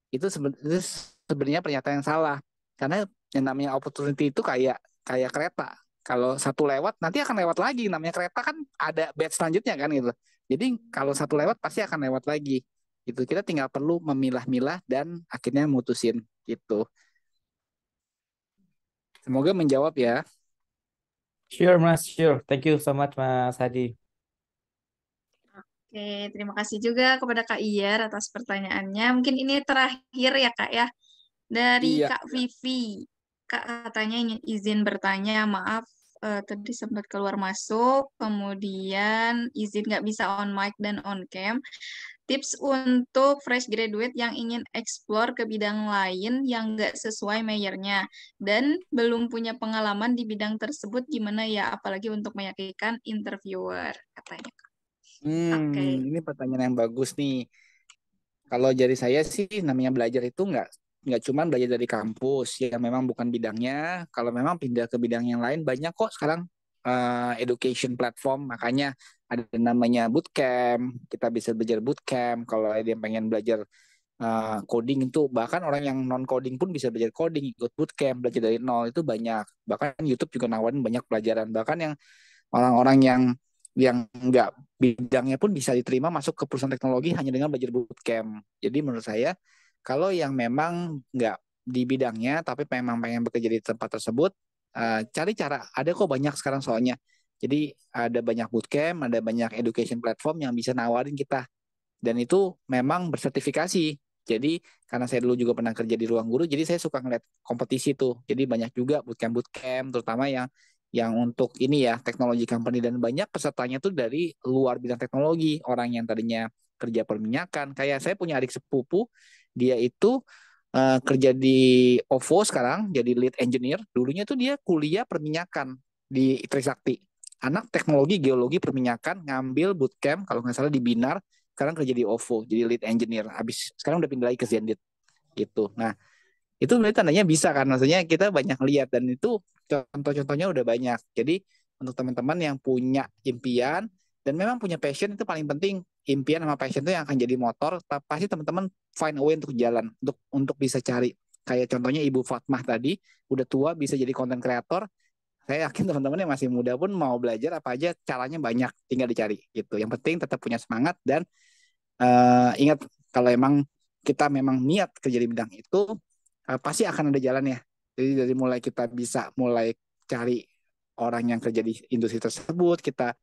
Itu sebenarnya pernyataan yang salah. Karena yang namanya opportunity itu kayak kereta. Kalau satu lewat, nanti akan lewat lagi. Namanya kereta kan ada batch selanjutnya kan gitu. Jadi kalau satu lewat pasti akan lewat lagi. Gitu. Kita tinggal perlu memilah-milah dan akhirnya mutusin gitu. Semoga menjawab ya. Sure Mas, sure. Thank you so much Mas Hadi. Oke, terima kasih juga kepada Kak Iyar atas pertanyaannya. Mungkin ini terakhir ya Kak ya. Dari Iya. Kak Vivi. Kak katanya ingin izin bertanya, maaf tadi sempat keluar masuk, kemudian izin nggak bisa on mic dan on cam. Tips untuk fresh graduate yang ingin explore ke bidang lain yang nggak sesuai majornya dan belum punya pengalaman di bidang tersebut gimana ya, apalagi untuk meyakinkan interviewer, katanya. Oke. Ini pertanyaan yang bagus nih. Kalau dari saya sih namanya belajar itu nggak cuma belajar dari kampus yang memang bukan bidangnya. Kalau memang pindah ke bidang yang lain banyak kok sekarang education platform. Makanya ada namanya bootcamp. Kita bisa belajar bootcamp. Kalau ada yang pengen belajar coding itu, bahkan orang yang non coding pun bisa belajar coding, ikut bootcamp, belajar dari nol itu banyak. Bahkan YouTube juga nawarin banyak pelajaran. Bahkan yang orang-orang yang nggak bidangnya pun bisa diterima masuk ke perusahaan teknologi hanya dengan belajar bootcamp. Jadi menurut saya kalau yang memang nggak di bidangnya tapi memang pengen bekerja di tempat tersebut, cari cara. Ada kok banyak sekarang soalnya. Jadi ada banyak bootcamp, ada banyak education platform yang bisa nawarin kita. Dan itu memang bersertifikasi. Jadi karena saya dulu juga pernah kerja di ruang guru, jadi saya suka ngeliat kompetisi tuh. Jadi banyak juga bootcamp-bootcamp, terutama yang untuk ini ya teknologi company, dan banyak pesertanya tuh dari luar bidang teknologi, orang yang tadinya kerja perminyakan. Kayak saya punya adik sepupu, dia itu kerja di OVO sekarang jadi lead engineer. Dulunya tuh dia kuliah perminyakan di Trisakti. Anak teknologi geologi perminyakan, ngambil bootcamp kalau nggak salah di Binar, sekarang kerja di OVO jadi lead engineer. Habis sekarang udah pindah lagi ke Zendit gitu. Nah, itu berarti tandanya bisa kan, maksudnya kita banyak lihat dan itu contoh-contohnya udah banyak. Jadi untuk teman-teman yang punya impian dan memang punya passion, itu paling penting. Impian sama passion itu yang akan jadi motor, tapi pasti teman-teman find a way untuk jalan, untuk bisa cari. Kayak contohnya Ibu Fatmah tadi, udah tua bisa jadi content creator. Saya yakin teman-teman yang masih muda pun mau belajar apa aja, caranya banyak, tinggal dicari gitu. Yang penting tetap punya semangat dan ingat, kalau emang kita memang niat kerja di bidang itu, pasti akan ada jalannya. Jadi dari mulai kita bisa mulai cari orang yang kerja di industri tersebut, kita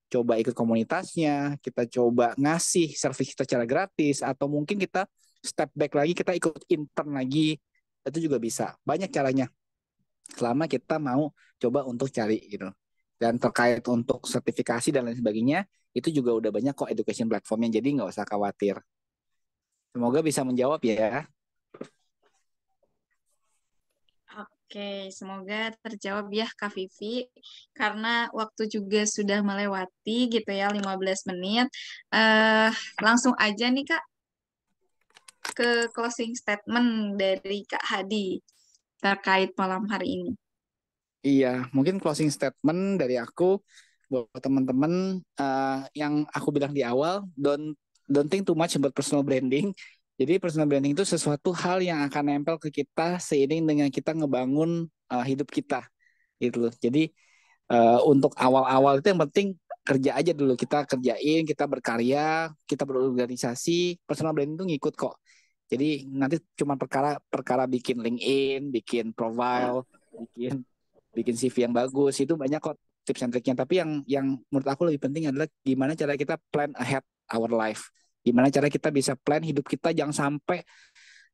coba ikut komunitasnya, kita coba ngasih service kita secara gratis, atau mungkin kita step back lagi, kita ikut intern lagi, itu juga bisa. Banyak caranya, selama kita mau coba untuk cari gitu. Dan terkait untuk sertifikasi dan lain sebagainya, itu juga udah banyak kok education platformnya, jadi nggak usah khawatir. Semoga bisa menjawab ya. Oke, semoga terjawab ya Kak Vivi. Karena waktu juga sudah melewati gitu ya, 15 menit. Langsung aja nih Kak ke closing statement dari Kak Hadi terkait malam hari ini. Iya, mungkin closing statement dari aku buat teman-teman, yang aku bilang di awal, don't think too much about personal branding. Jadi personal branding itu sesuatu hal yang akan nempel ke kita seiring dengan kita ngebangun hidup kita gitu loh. Jadi untuk awal-awal itu yang penting kerja aja dulu, kita kerjain, kita berkarya, kita berorganisasi, personal branding itu ngikut kok. Jadi nanti cuma perkara bikin LinkedIn, bikin profile, bikin bikin CV yang bagus, itu banyak kok tips and triknya. Tapi yang menurut aku lebih penting adalah gimana cara kita plan ahead our life. Gimana cara kita bisa plan hidup kita, jangan sampai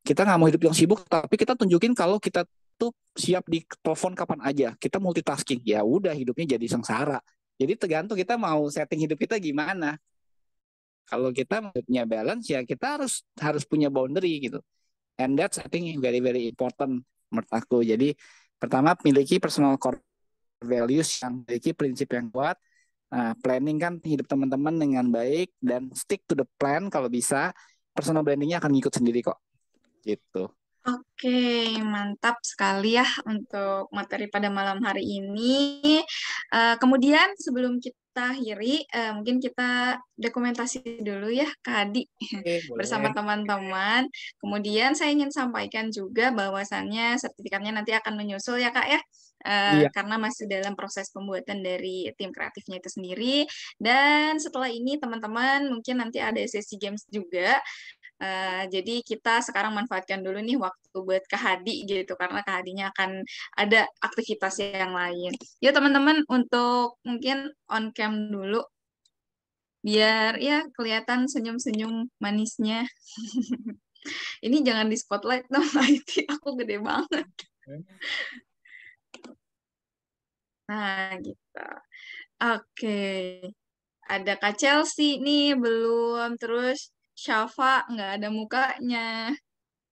kita nggak mau hidup yang sibuk, tapi kita tunjukin kalau kita tuh siap di telepon kapan aja. Kita multitasking, ya udah hidupnya jadi sengsara. Jadi tergantung kita mau setting hidup kita gimana. Kalau kita punya balance, ya kita harus punya boundary gitu. And that's I think very very important menurut aku. Jadi pertama, miliki personal core values, yang memiliki prinsip yang kuat. Nah, planning kan hidup teman-teman dengan baik dan stick to the plan kalau bisa. Personal brandingnya akan ngikut sendiri kok. Gitu. Oke, mantap sekali ya untuk materi pada malam hari ini. Kemudian sebelum kita akhiri, mungkin kita dokumentasi dulu ya, Kak Adi, bersama Boleh. teman-teman. Kemudian saya ingin sampaikan juga bahwasannya sertifikatnya nanti akan menyusul ya, Kak ya. Iya. Karena masih dalam proses pembuatan dari tim kreatifnya itu sendiri. Dan setelah ini teman-teman mungkin nanti ada sesi games juga. Jadi kita sekarang manfaatkan dulu nih waktu buat Kak Hadi gitu, karena Kak Hadinya akan ada aktivitas yang lain. Yuk teman-teman, untuk mungkin on cam dulu biar ya kelihatan senyum-senyum manisnya. Ini jangan di spotlight dong, IT aku gede banget. Nah gitu. Oke. Ada Kak Chelsea nih belum, terus Syafa nggak ada mukanya.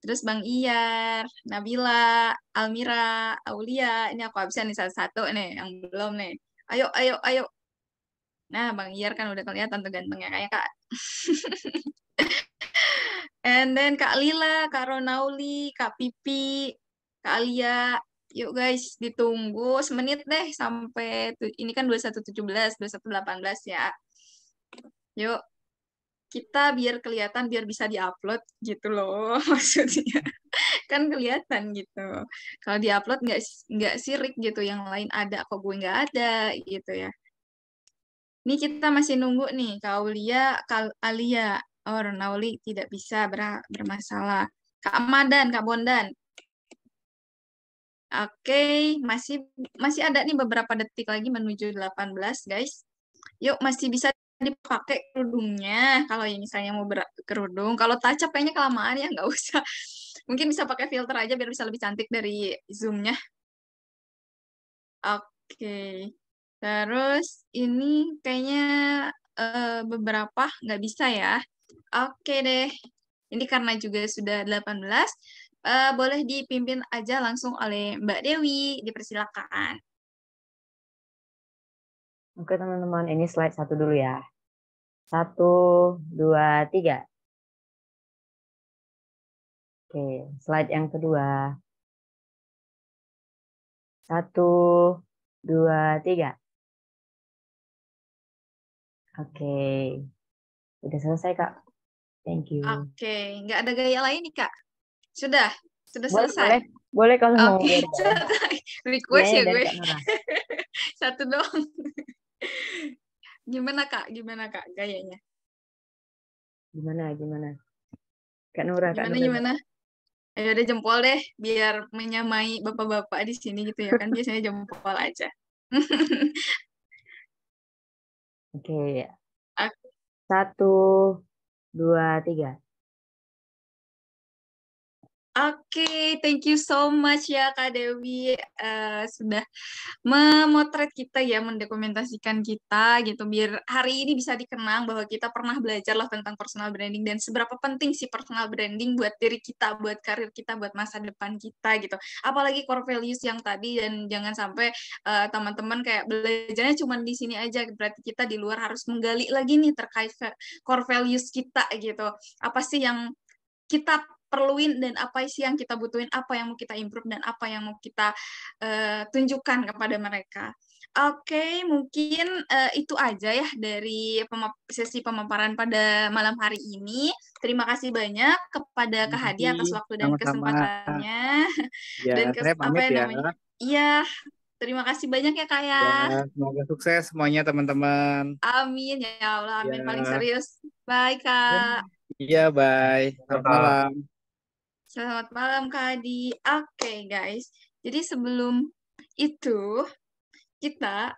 Terus Bang Iyar, Nabila, Almira, Aulia. Ini aku habisan nih satu-satu nih yang belum nih. Ayo, ayo, ayo. Nah, Bang Iyar kan udah kelihatan tuh gantengnya kayak Kak. And then Kak Lila, Kak Ronauli, Kak Pipi, Kak Alia. Yuk guys, ditunggu semenit deh sampai ini kan 21.17, 21.18 ya. Yuk. kita biar kelihatan, biar bisa diupload gitu loh maksudnya. Kan kelihatan gitu. Kalau diupload nggak sirik gitu, yang lain ada kok gue nggak ada gitu ya. Ini kita masih nunggu nih, Kaulia, Alia, Nauli tidak bisa bermasalah. Kak Madan, Kak Bondan. Oke, masih ada nih beberapa detik lagi menuju 18, guys. Yuk, masih bisa dipakai kerudungnya kalau yang misalnya mau kerudung. Kalau touch up kayaknya kelamaan ya, nggak usah. Mungkin bisa pakai filter aja biar bisa lebih cantik dari Zoom-nya. Oke. Terus ini kayaknya beberapa nggak bisa ya. Oke deh. Ini karena juga sudah 18, boleh dipimpin aja langsung oleh Mbak Dewi. Dipersilakan. Oke teman-teman, ini slide 1 dulu ya. 1, 2, 3. Oke, slide yang kedua. 1, 2, 3. Oke, udah selesai Kak. Thank you. Oke, nggak ada gaya lain nih Kak? Sudah Boleh, selesai. boleh kalau mau. Oke, request ya gue. Kak Satu dong. Gimana Kak gayanya? Gimana? Kak Nura, Gimana? Ayo deh jempol deh, biar menyamai bapak-bapak di sini gitu ya kan, biasanya jempol aja. Oke. 1, 2, 3. Oke, thank you so much ya Kak Dewi, sudah memotret kita ya, mendokumentasikan kita gitu, biar hari ini bisa dikenang bahwa kita pernah belajar lah tentang personal branding dan seberapa penting sih personal branding buat diri kita, buat karir kita, buat masa depan kita gitu. Apalagi core values yang tadi, dan jangan sampai teman-teman kayak belajarnya cuma di sini aja, berarti kita di luar harus menggali lagi nih terkait core values kita gitu. Apa sih yang kita perluin dan apa sih yang kita butuhin, apa yang mau kita improve dan apa yang mau kita tunjukkan kepada mereka. Oke, mungkin itu aja ya dari sesi pemaparan pada malam hari ini. Terima kasih banyak kepada Kak Hadi atas waktu dan kesempatannya. Ya, Dan saya pamit ya. Iya, terima kasih banyak ya Kak ya. Semoga sukses semuanya teman-teman. Amin ya Allah, amin Ya. paling serius. Bye Kak. Iya, bye. Selamat malam. Selamat malam Kak Adi. Oke guys, jadi sebelum itu kita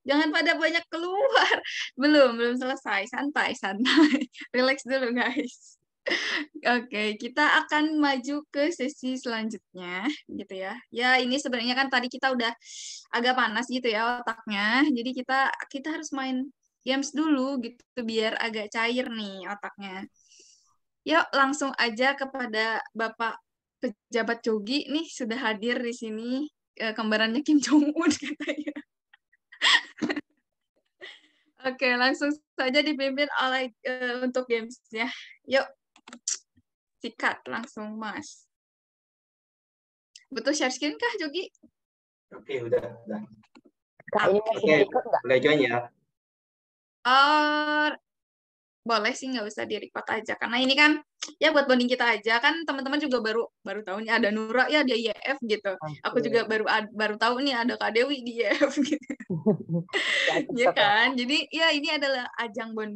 jangan pada banyak keluar. Belum selesai. Santai. Relax dulu guys. Oke, kita akan maju ke sesi selanjutnya gitu ya. Ya, ini sebenarnya kan tadi kita udah agak panas gitu ya otaknya. Jadi kita harus main games dulu gitu biar agak cair nih otaknya. Yuk, langsung aja kepada Bapak Pejabat Jogi nih, sudah hadir di sini, kembarannya Kim Jong-un katanya. Oke, langsung saja dipimpin oleh untuk games-nya. Yuk, sikat langsung, Mas. Betul share screen kah, Jogi? Oke, udah. Kak, ini masih di-record nggak? Udah join ya? Boleh sih, nggak usah di-record aja, karena ini kan ya buat bonding kita aja, kan teman-teman juga baru tahu nih ada Nura ya, ada IF gitu. Aku juga baru tahu nih ada Kak Dewi di IF gitu. Ya kan, jadi ya ini adalah ajang bonding